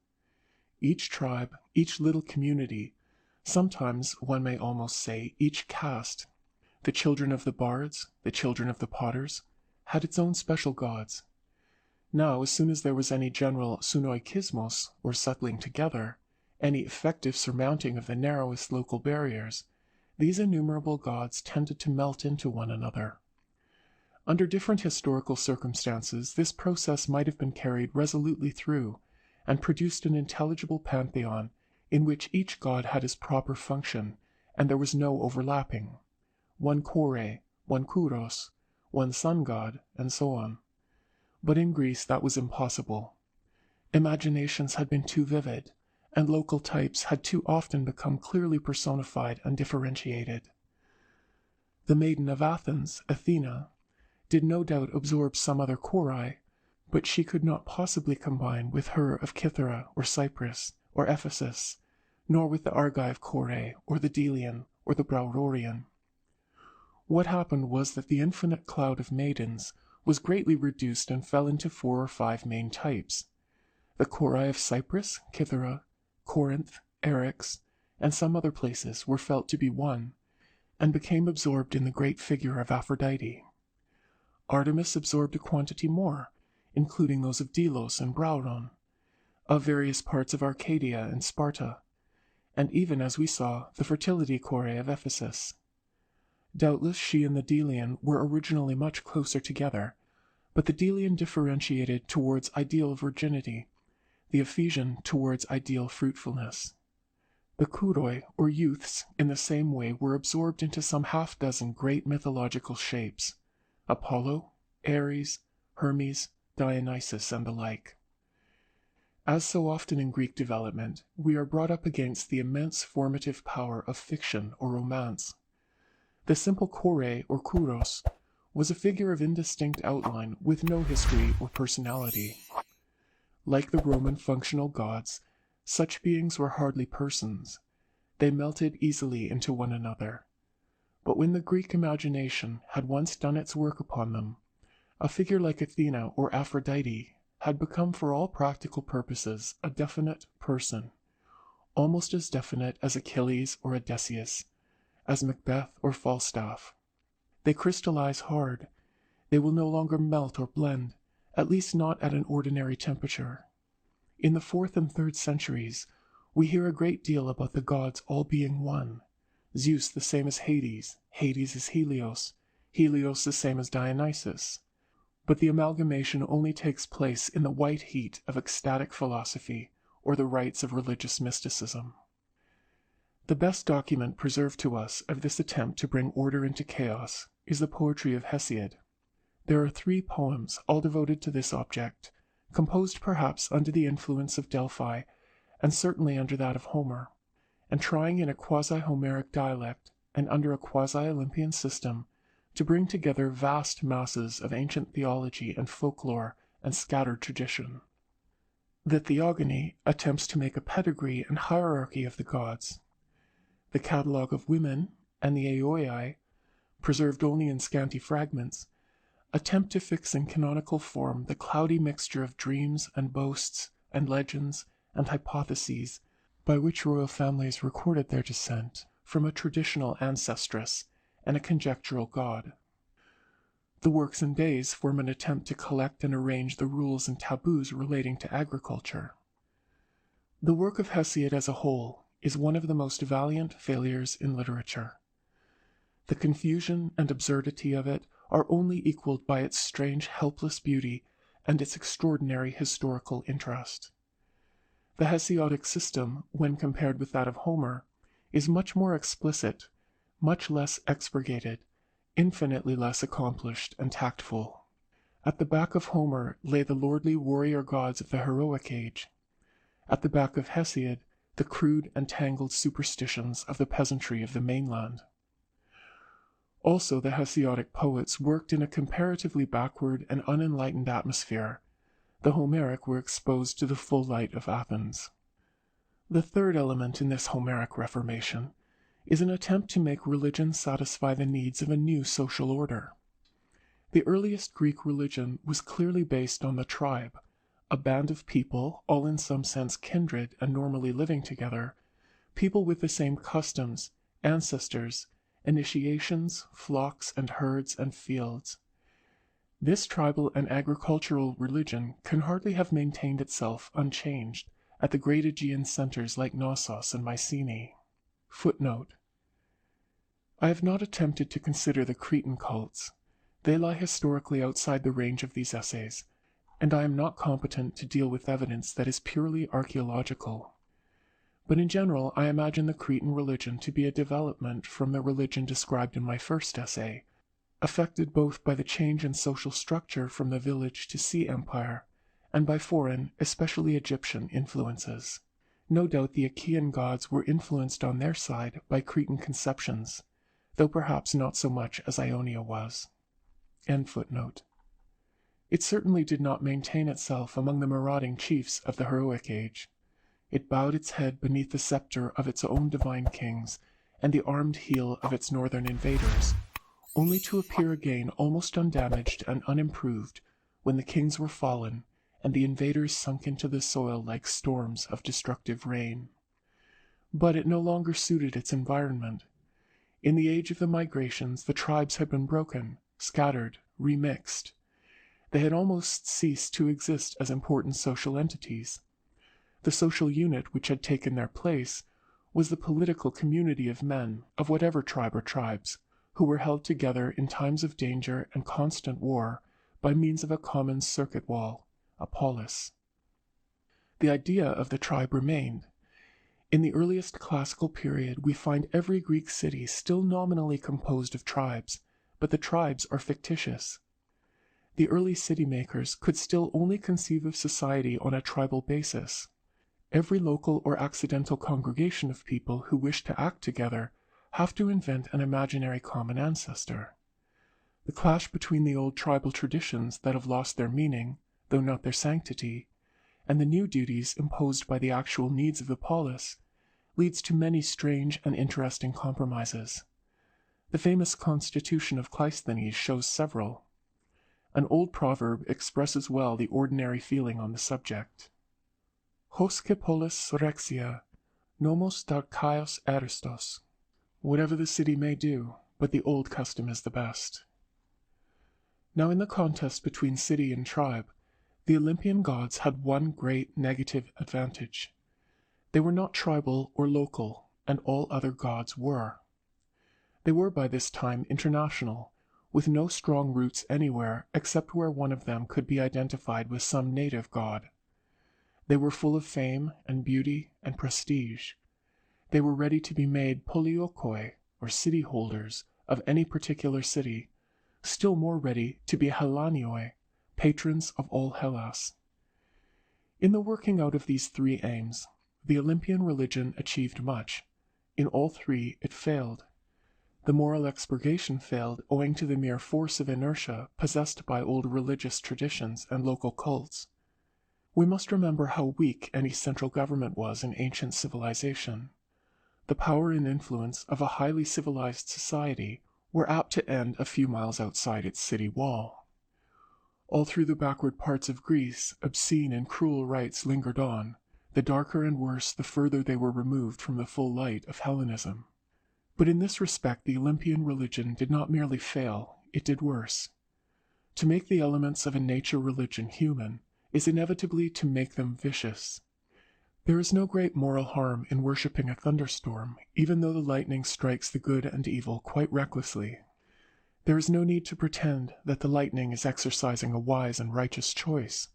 Each tribe, each little community, sometimes one may almost say each caste, the children of the bards, the children of the potters, had its own special gods. Now, as soon as there was any general sunoikismos, or settling together, any effective surmounting of the narrowest local barriers, these innumerable gods tended to melt into one another. Under different historical circumstances, this process might have been carried resolutely through, and produced an intelligible pantheon in which each god had his proper function, and there was no overlapping. One Kore, one Kuros, one sun god, and so on. But in Greece that was impossible. Imaginations had been too vivid, and local types had too often become clearly personified and differentiated. The maiden of Athens, Athena, did no doubt absorb some other Korai, but she could not possibly combine with her of Cythera or Cyprus or Ephesus, nor with the Argive Kore or the Delian or the Braurorian. What happened was that the infinite cloud of maidens was greatly reduced and fell into 4 or 5 main types. The Korai of Cyprus, Cythera, Corinth, Eryx, and some other places were felt to be one, and became absorbed in the great figure of Aphrodite. Artemis absorbed a quantity more, including those of Delos and Brauron, of various parts of Arcadia and Sparta, and even, as we saw, the fertility Korai of Ephesus. Doubtless she and the Delian were originally much closer together, but the Delian differentiated towards ideal virginity, the Ephesian towards ideal fruitfulness. The Kuroi, or youths, in the same way were absorbed into some half-dozen great mythological shapes: Apollo, Ares, Hermes, Dionysus, and the like. As so often in Greek development, we are brought up against the immense formative power of fiction or romance. The simple Korai, or Kuros, was a figure of indistinct outline with no history or personality. Like the Roman functional gods, such beings were hardly persons. They melted easily into one another. But when the Greek imagination had once done its work upon them, a figure like Athena or Aphrodite had become for all practical purposes a definite person, almost as definite as Achilles or Odysseus, as Macbeth or Falstaff. They crystallize hard. They will no longer melt or blend, at least not at an ordinary temperature. In the 4th and 3rd centuries, we hear a great deal about the gods all being one. Zeus the same as Hades, Hades is Helios, Helios the same as Dionysus. But the amalgamation only takes place in the white heat of ecstatic philosophy or the rites of religious mysticism. The best document preserved to us of this attempt to bring order into chaos is the poetry of Hesiod. There are 3 poems, all devoted to this object, composed perhaps under the influence of Delphi, and certainly under that of Homer, and trying in a quasi-Homeric dialect and under a quasi-Olympian system to bring together vast masses of ancient theology and folklore and scattered tradition. The Theogony attempts to make a pedigree and hierarchy of the gods. The Catalogue of Women and the Aeoi, preserved only in scanty fragments, attempt to fix in canonical form the cloudy mixture of dreams and boasts and legends and hypotheses by which royal families recorded their descent from a traditional ancestress and a conjectural god. The Works and Days form an attempt to collect and arrange the rules and taboos relating to agriculture. The work of Hesiod as a whole is one of the most valiant failures in literature. The confusion and absurdity of it are only equaled by its strange, helpless beauty and its extraordinary historical interest. The Hesiodic system, when compared with that of Homer, is much more explicit, much less expurgated, infinitely less accomplished and tactful. At the back of Homer lay the lordly warrior gods of the heroic age. At the back of Hesiod, the crude and tangled superstitions of the peasantry of the mainland. Also, the Hesiodic poets worked in a comparatively backward and unenlightened atmosphere. The Homeric were exposed to the full light of Athens. The third element in this Homeric reformation is an attempt to make religion satisfy the needs of a new social order. The earliest Greek religion was clearly based on the tribe, a band of people, all in some sense kindred and normally living together, people with the same customs, ancestors, initiations, flocks and herds and fields. This tribal and agricultural religion can hardly have maintained itself unchanged at the great Aegean centers like Knossos and Mycenae. Footnote: I have not attempted to consider the Cretan cults. They lie historically outside the range of these essays, and I am not competent to deal with evidence that is purely archaeological. But in general, I imagine the Cretan religion to be a development from the religion described in my first essay, affected both by the change in social structure from the village to sea empire, and by foreign, especially Egyptian, influences. No doubt the Achaean gods were influenced on their side by Cretan conceptions, though perhaps not so much as Ionia was. End footnote. It certainly did not maintain itself among the marauding chiefs of the heroic age. It bowed its head beneath the scepter of its own divine kings and the armed heel of its northern invaders, only to appear again almost undamaged and unimproved when the kings were fallen and the invaders sunk into the soil like storms of destructive rain. But it no longer suited its environment. In the age of the migrations, the tribes had been broken, scattered, remixed. They had almost ceased to exist as important social entities. The social unit which had taken their place was the political community of men, of whatever tribe or tribes, who were held together in times of danger and constant war by means of a common circuit wall, a polis. The idea of the tribe remained. In the earliest classical period, we find every Greek city still nominally composed of tribes, but the tribes are fictitious. The early city-makers could still only conceive of society on a tribal basis. Every local or accidental congregation of people who wish to act together have to invent an imaginary common ancestor. The clash between the old tribal traditions that have lost their meaning, though not their sanctity, and the new duties imposed by the actual needs of the polis, leads to many strange and interesting compromises. The famous constitution of Cleisthenes shows several. An old proverb expresses well the ordinary feeling on the subject. Hosce polis sorexia, nomos darchaios aristos. Whatever the city may do, but the old custom is the best. Now in the contest between city and tribe, the Olympian gods had one great negative advantage. They were not tribal or local, and all other gods were. They were by this time international, with no strong roots anywhere except where one of them could be identified with some native god. They were full of fame and beauty and prestige. They were ready to be made poliokoi, or city holders, of any particular city, still more ready to be Hellenioi, patrons of all Hellas. In the working out of these three aims, the Olympian religion achieved much. In all three it failed. The moral expurgation failed owing to the mere force of inertia possessed by old religious traditions and local cults. We must remember how weak any central government was in ancient civilization. The power and influence of a highly civilized society were apt to end a few miles outside its city wall. All through the backward parts of Greece, obscene and cruel rites lingered on, the darker and worse the further they were removed from the full light of Hellenism. But in this respect the Olympian religion did not merely fail, it did worse. To make the elements of a nature religion human is inevitably to make them vicious. There is no great moral harm in worshipping a thunderstorm, even though the lightning strikes the good and evil quite recklessly. There is no need to pretend that the lightning is exercising a wise and righteous choice.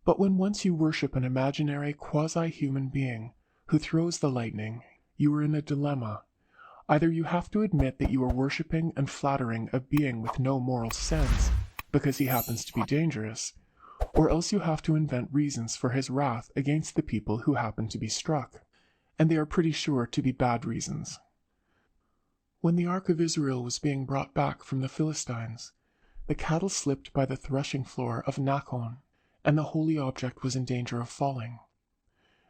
But when once you worship an imaginary quasi-human being who throws the lightning, you are in a dilemma. Either you have to admit that you are worshipping and flattering a being with no moral sense, because he happens to be dangerous, or else you have to invent reasons for his wrath against the people who happen to be struck, and they are pretty sure to be bad reasons. When the Ark of Israel was being brought back from the Philistines, the cattle slipped by the threshing floor of Nachon, and the holy object was in danger of falling.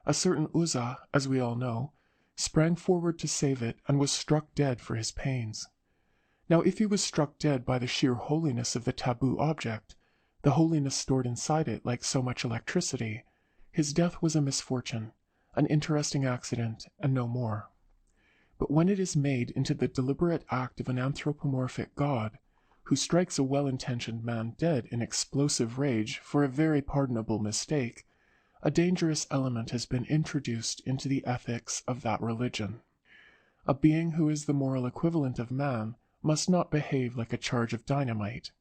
A certain Uzzah, as we all know, sprang forward to save it and was struck dead for his pains. Now if he was struck dead by the sheer holiness of the taboo object, the holiness stored inside it like so much electricity, his death was a misfortune, an interesting accident, and no more. But when it is made into the deliberate act of an anthropomorphic god, who strikes a well-intentioned man dead in explosive rage for a very pardonable mistake, a dangerous element has been introduced into the ethics of that religion. A being who is the moral equivalent of man must not behave like a charge of dynamite.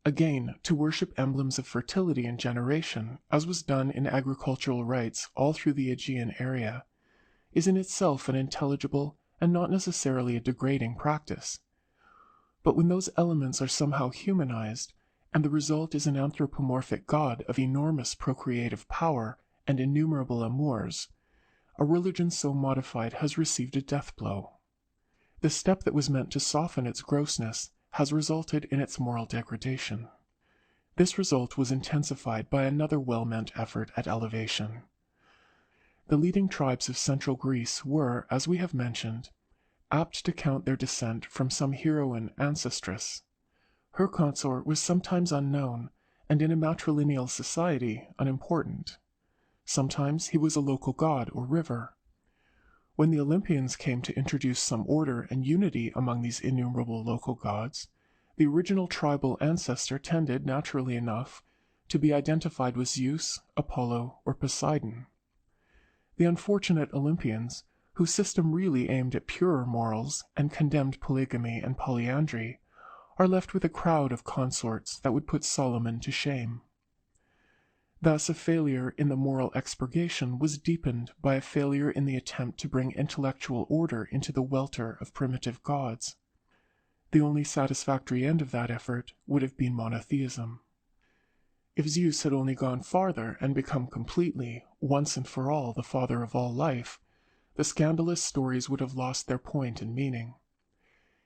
Again, to worship emblems of fertility and generation, as was done in agricultural rites all through the Aegean area, is in itself an intelligible and not necessarily a degrading practice. But when those elements are somehow humanized, and the result is an anthropomorphic god of enormous procreative power and innumerable amours, a religion so modified has received a death blow. The step that was meant to soften its grossness has resulted in its moral degradation. This result was intensified by another well-meant effort at elevation. The leading tribes of central Greece were, as we have mentioned, apt to count their descent from some heroine ancestress. Her consort was sometimes unknown, and in a matrilineal society unimportant. Sometimes he was a local god or river. When the Olympians came to introduce some order and unity among these innumerable local gods, the original tribal ancestor tended, naturally enough, to be identified with Zeus, Apollo, or Poseidon. The unfortunate Olympians, whose system really aimed at purer morals and condemned polygamy and polyandry, are left with a crowd of consorts that would put Solomon to shame. Thus a failure in the moral expurgation was deepened by a failure in the attempt to bring intellectual order into the welter of primitive gods. The only satisfactory end of that effort would have been monotheism. If Zeus had only gone farther and become completely, once and for all, the father of all life, the scandalous stories would have lost their point and meaning.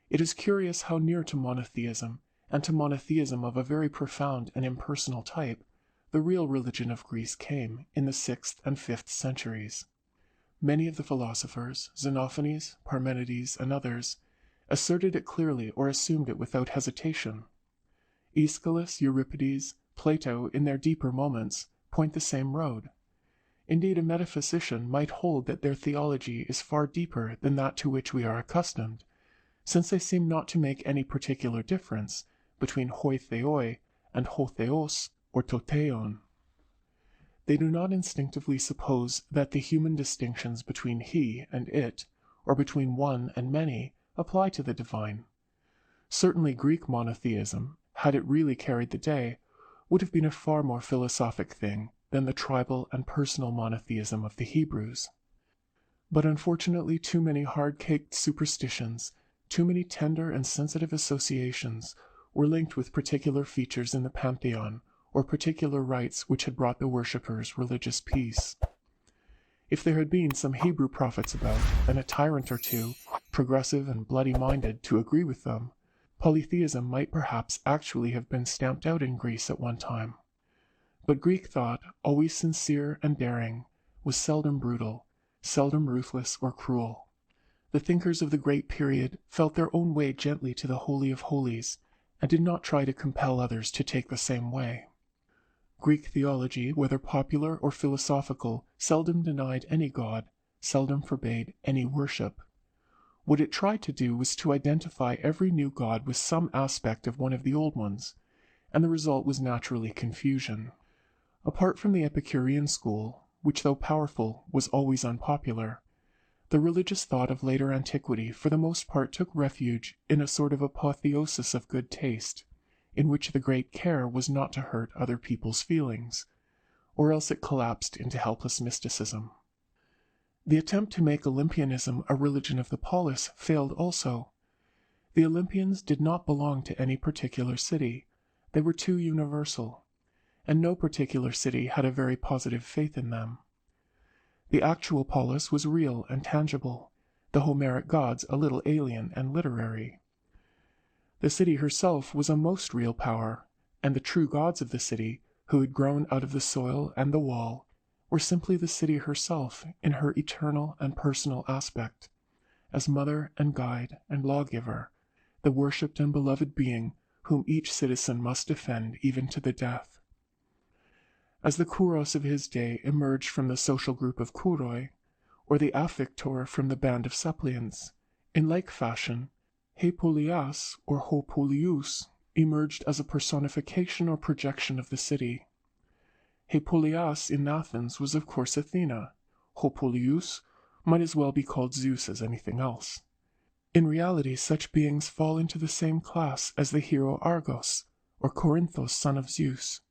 It is curious how near to monotheism, and to monotheism of a very profound and impersonal type, the real religion of Greece came in the 6th and 5th centuries. Many of the philosophers, Xenophanes, Parmenides, and others, asserted it clearly or assumed it without hesitation. Aeschylus, Euripides, Plato, in their deeper moments, point the same road. Indeed, a metaphysician might hold that their theology is far deeper than that to which we are accustomed, since they seem not to make any particular difference between hoi theoi and ho theos or to theon. They do not instinctively suppose that the human distinctions between he and it, or between one and many, apply to the divine. Certainly Greek monotheism, had it really carried the day, would have been a far more philosophic thing than the tribal and personal monotheism of the Hebrews. But unfortunately too many hard-caked superstitions, too many tender and sensitive associations, were linked with particular features in the pantheon, or particular rites which had brought the worshippers religious peace. If there had been some Hebrew prophets about, and a tyrant or two, progressive and bloody-minded, to agree with them, polytheism might perhaps actually have been stamped out in Greece at one time. But Greek thought, always sincere and daring, was seldom brutal, seldom ruthless or cruel. The thinkers of the great period felt their own way gently to the Holy of Holies, and did not try to compel others to take the same way. Greek theology, whether popular or philosophical, seldom denied any god, seldom forbade any worship. What it tried to do was to identify every new god with some aspect of one of the old ones, and the result was naturally confusion. Apart from the Epicurean school, which though powerful was always unpopular, the religious thought of later antiquity for the most part took refuge in a sort of apotheosis of good taste, in which the great care was not to hurt other people's feelings, or else it collapsed into helpless mysticism. The attempt to make Olympianism a religion of the polis failed also. The Olympians did not belong to any particular city. They were too universal, and no particular city had a very positive faith in them. The actual polis was real and tangible, the Homeric gods a little alien and literary. The city herself was a most real power, and the true gods of the city, who had grown out of the soil and the wall, were simply the city herself in her eternal and personal aspect, as mother and guide and lawgiver, the worshipped and beloved being whom each citizen must defend even to the death. As the kouros of his day emerged from the social group of kouroi, or the afflictor from the band of suppliants, in like fashion, he polias or ho polius emerged as a personification or projection of the city. He polias in Athens was of course Athena. Ho polius might as well be called Zeus as anything else. In reality, such beings fall into the same class as the hero Argos, or Corinthos, son of Zeus.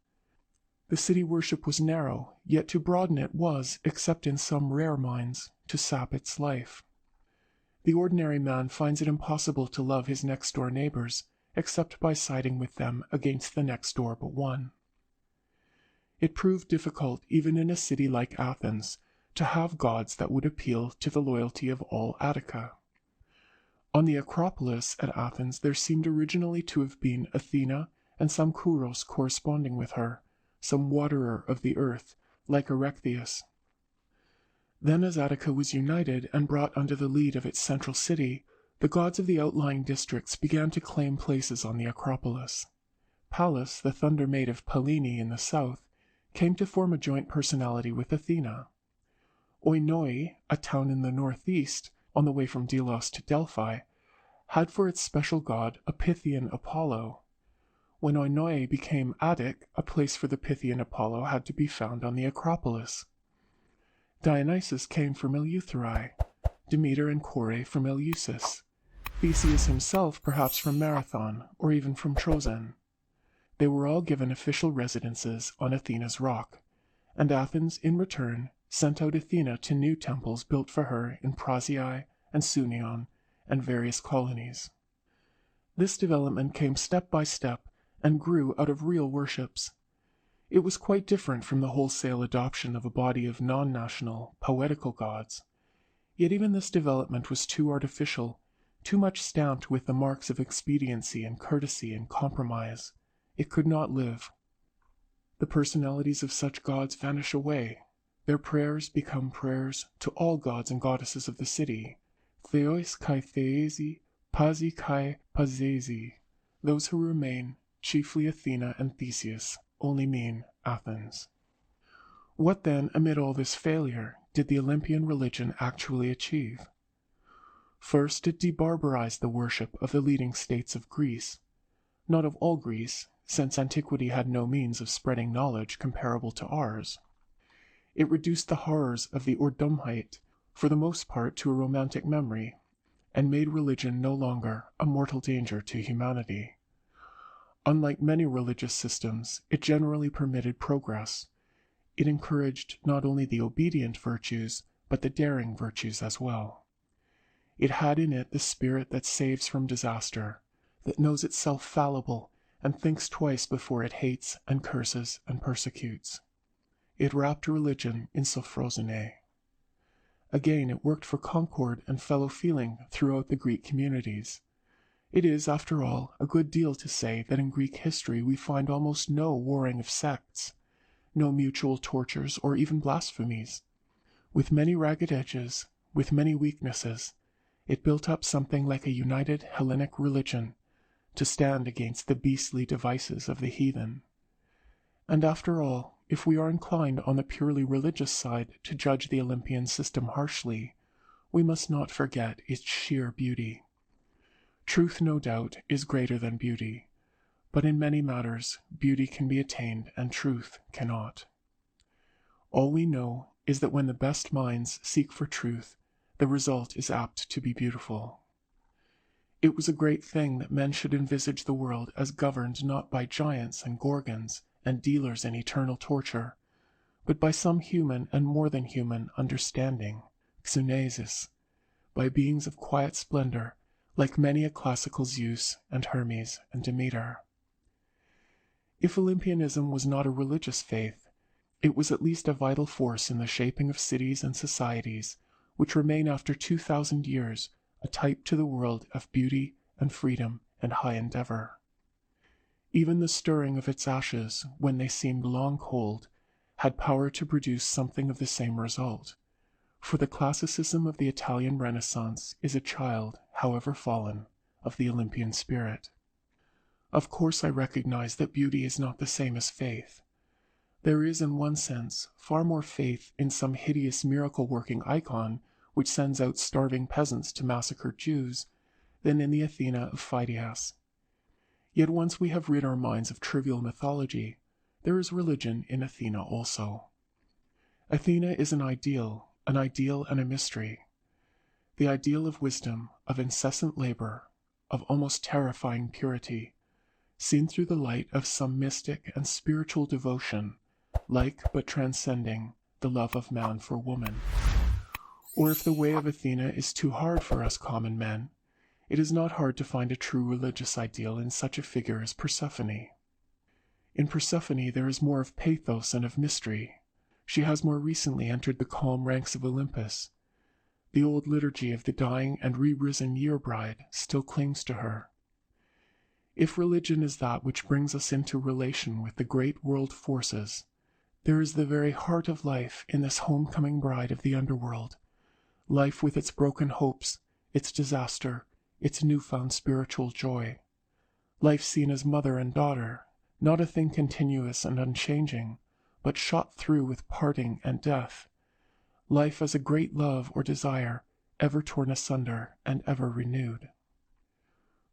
The city worship was narrow, yet to broaden it was, except in some rare minds, to sap its life. The ordinary man finds it impossible to love his next-door neighbors, except by siding with them against the next door but one. It proved difficult, even in a city like Athens, to have gods that would appeal to the loyalty of all Attica. On the Acropolis at Athens there seemed originally to have been Athena and some kouros corresponding with her, some waterer of the earth, like Erechtheus. Then as Attica was united and brought under the lead of its central city, The gods of the outlying districts began to claim places on the Acropolis. Pallas, the thunder maid of Pallene in the south, came to form a joint personality with Athena. Oinoi, a town in the northeast, on the way from Delos to Delphi, had for its special god a Pythian Apollo. When Oinoi became Attic, a place for the Pythian Apollo had to be found on the Acropolis. Dionysus came from Eleutherae, Demeter and Kore from Eleusis, Theseus himself perhaps from Marathon, or even from Troezen. They were all given official residences on Athena's rock, and Athens, in return, sent out Athena to new temples built for her in Prasiae and Sunion and various colonies. This development came step by step and grew out of real worships. It was quite different from the wholesale adoption of a body of non-national, poetical gods. Yet even this development was too artificial, too much stamped with the marks of expediency and courtesy and compromise. It could not live. The personalities of such gods vanish away. Their prayers become prayers to all gods and goddesses of the city. Theos kai theesi, pasi kai pasesi. Those who remain, chiefly Athena and Theseus, only mean Athens. What then, amid all this failure, did the Olympian religion actually achieve? First, it debarbarized the worship of the leading states of Greece. Not of all Greece, since antiquity had no means of spreading knowledge comparable to ours. It reduced the horrors of the Urdummheit, for the most part, to a romantic memory, and made religion no longer a mortal danger to humanity. Unlike many religious systems, it generally permitted progress. It encouraged not only the obedient virtues, but the daring virtues as well. It had in it the spirit that saves from disaster, that knows itself fallible, and thinks twice before it hates and curses and persecutes. It wrapped religion in sophrosine. Again, it worked for concord and fellow-feeling throughout the Greek communities. It is, after all, a good deal to say that in Greek history we find almost no warring of sects, no mutual tortures or even blasphemies. With many ragged edges, with many weaknesses, it built up something like a united Hellenic religion to stand against the beastly devices of the heathen. And after all, if we are inclined on the purely religious side to judge the Olympian system harshly, we must not forget its sheer beauty. Truth, no doubt, is greater than beauty, but in many matters beauty can be attained and truth cannot. All we know is that when the best minds seek for truth, the result is apt to be beautiful. It was a great thing that men should envisage the world as governed not by giants and gorgons and dealers in eternal torture, but by some human and more than human understanding, xunesis, by beings of quiet splendor, like many a classical Zeus and Hermes and Demeter. If Olympianism was not a religious faith, it was at least a vital force in the shaping of cities and societies, which remain after 2,000 years a type to the world of beauty and freedom and high endeavor. Even the stirring of its ashes, when they seemed long cold, had power to produce something of the same result, for the classicism of the Italian Renaissance is a child, however fallen, of the Olympian spirit. Of course I recognize that beauty is not the same as faith. There is, in one sense, far more faith in some hideous miracle-working icon which sends out starving peasants to massacre Jews, than in the Athena of Phidias. Yet once we have rid our minds of trivial mythology, there is religion in Athena also. Athena is an ideal and a mystery. The ideal of wisdom, of incessant labor, of almost terrifying purity, seen through the light of some mystic and spiritual devotion, like but transcending the love of man for woman. Or if the way of Athena is too hard for us common men, it is not hard to find a true religious ideal in such a figure as Persephone. In Persephone there is more of pathos and of mystery. She has more recently entered the calm ranks of Olympus. The old liturgy of the dying and re-risen year-bride still clings to her. If religion is that which brings us into relation with the great world forces, there is the very heart of life in this homecoming bride of the underworld, life with its broken hopes, its disaster, its newfound spiritual joy. Life seen as mother and daughter, not a thing continuous and unchanging, but shot through with parting and death. Life as a great love or desire, ever torn asunder and ever renewed.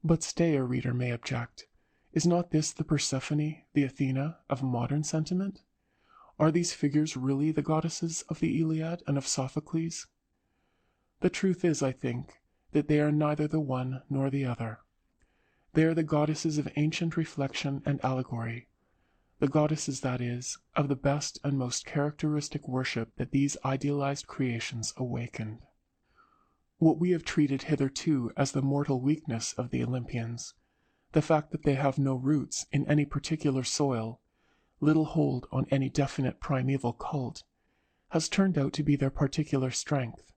But stay, a reader may object. Is not this the Persephone, the Athena, of modern sentiment? Are these figures really the goddesses of the Iliad and of Sophocles? The truth is, I think, that they are neither the one nor the other. They are the goddesses of ancient reflection and allegory, the goddesses, that is, of the best and most characteristic worship that these idealized creations awakened. What we have treated hitherto as the mortal weakness of the Olympians, the fact that they have no roots in any particular soil, little hold on any definite primeval cult, has turned out to be their particular strength.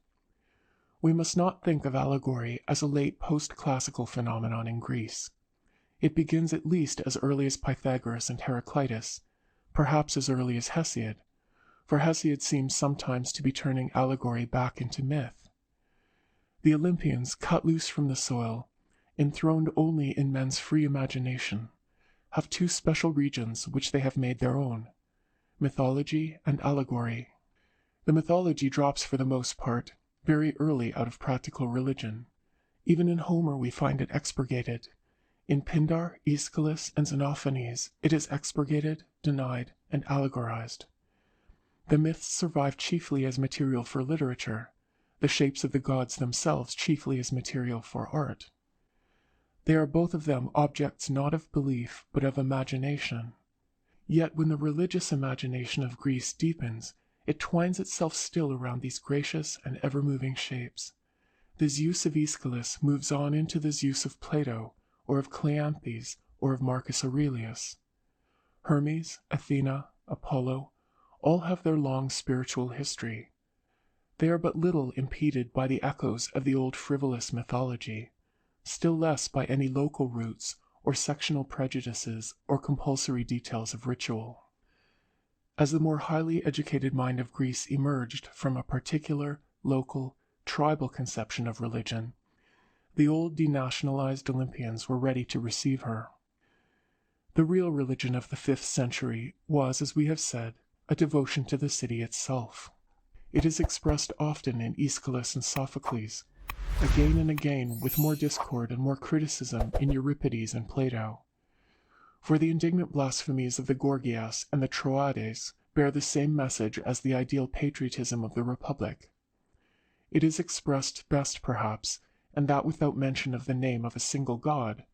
We must not think of allegory as a late post-classical phenomenon in Greece. It begins at least as early as Pythagoras and Heraclitus, perhaps as early as Hesiod, for Hesiod seems sometimes to be turning allegory back into myth. The Olympians, cut loose from the soil, enthroned only in men's free imagination, have two special regions which they have made their own, mythology and allegory. The mythology drops for the most part very early out of practical religion. Even in Homer we find it expurgated. In Pindar, Aeschylus, and Xenophanes it is expurgated, denied, and allegorized. The myths survive chiefly as material for literature, the shapes of the gods themselves chiefly as material for art. They are both of them objects not of belief but of imagination. Yet when the religious imagination of Greece deepens, it twines itself still around these gracious and ever-moving shapes. The Zeus of Aeschylus moves on into the Zeus of Plato, or of Cleanthes, or of Marcus Aurelius. Hermes, Athena, Apollo, all have their long spiritual history. They are but little impeded by the echoes of the old frivolous mythology, still less by any local roots or sectional prejudices or compulsory details of ritual. As the more highly educated mind of Greece emerged from a particular, local, tribal conception of religion, the old denationalized Olympians were ready to receive her. The real religion of the 5th century was, as we have said, a devotion to the city itself. It is expressed often in Aeschylus and Sophocles, again and again with more discord and more criticism in Euripides and Plato. For the indignant blasphemies of the Gorgias and the Troades bear the same message as the ideal patriotism of the Republic. It is expressed best, perhaps, and that without mention of the name of a single god,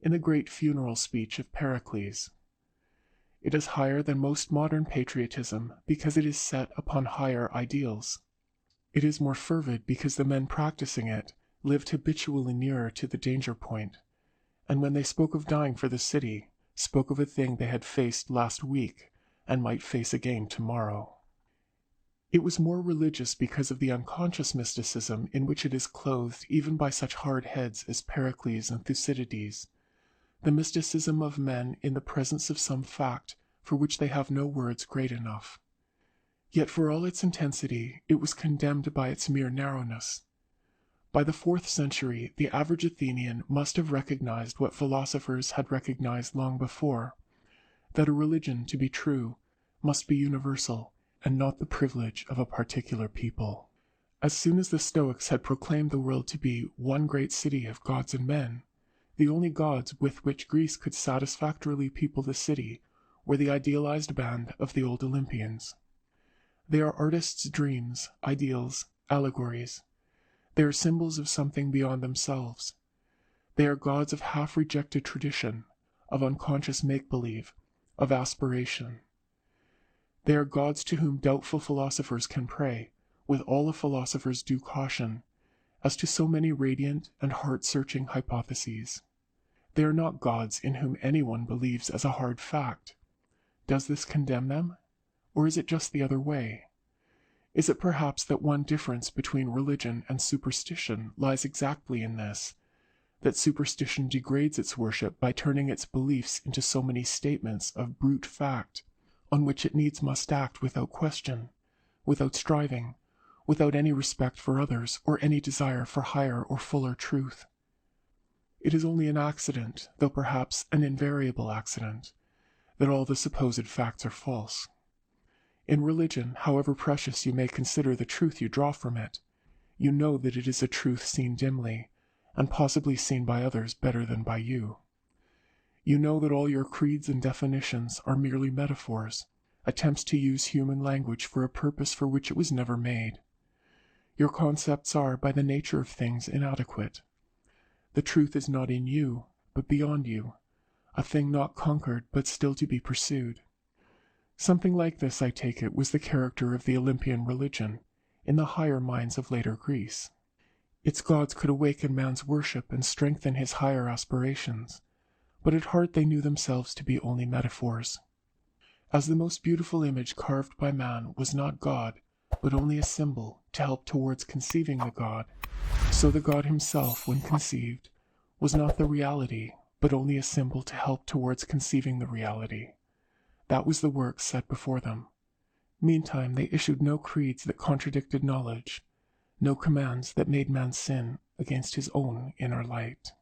in the great funeral speech of Pericles. It is higher than most modern patriotism because it is set upon higher ideals. It is more fervid because the men practicing it lived habitually nearer to the danger point, and when they spoke of dying for the city, spoke of a thing they had faced last week and might face again tomorrow. It was more religious because of the unconscious mysticism in which it is clothed even by such hard heads as Pericles and Thucydides, the mysticism of men in the presence of some fact for which they have no words great enough. Yet for all its intensity, it was condemned by its mere narrowness. By the 4th century, the average Athenian must have recognized what philosophers had recognized long before, that a religion, to be true, must be universal, and not the privilege of a particular people. As soon as the Stoics had proclaimed the world to be one great city of gods and men, the only gods with which Greece could satisfactorily people the city were the idealized band of the old Olympians. They are artists' dreams, ideals, allegories. They are symbols of something beyond themselves. They are gods of half-rejected tradition, of unconscious make-believe, of aspiration. They are gods to whom doubtful philosophers can pray, with all a philosopher's due caution, as to so many radiant and heart-searching hypotheses. They are not gods in whom anyone believes as a hard fact. Does this condemn them? Or is it just the other way? Is it perhaps that one difference between religion and superstition lies exactly in this, that superstition degrades its worship by turning its beliefs into so many statements of brute fact, on which it needs must act without question, without striving, without any respect for others or any desire for higher or fuller truth? It is only an accident, though perhaps an invariable accident, that all the supposed facts are false. In religion, however precious you may consider the truth you draw from it, you know that it is a truth seen dimly, and possibly seen by others better than by you. You know that all your creeds and definitions are merely metaphors, attempts to use human language for a purpose for which it was never made. Your concepts are, by the nature of things, inadequate. The truth is not in you, but beyond you, a thing not conquered but still to be pursued. Something like this, I take it, was the character of the Olympian religion, in the higher minds of later Greece. Its gods could awaken man's worship and strengthen his higher aspirations, but at heart they knew themselves to be only metaphors. As the most beautiful image carved by man was not God, but only a symbol to help towards conceiving the God, so the God himself, when conceived, was not the reality, but only a symbol to help towards conceiving the reality. That was the work set before them. Meantime, they issued no creeds that contradicted knowledge, no commands that made man sin against his own inner light.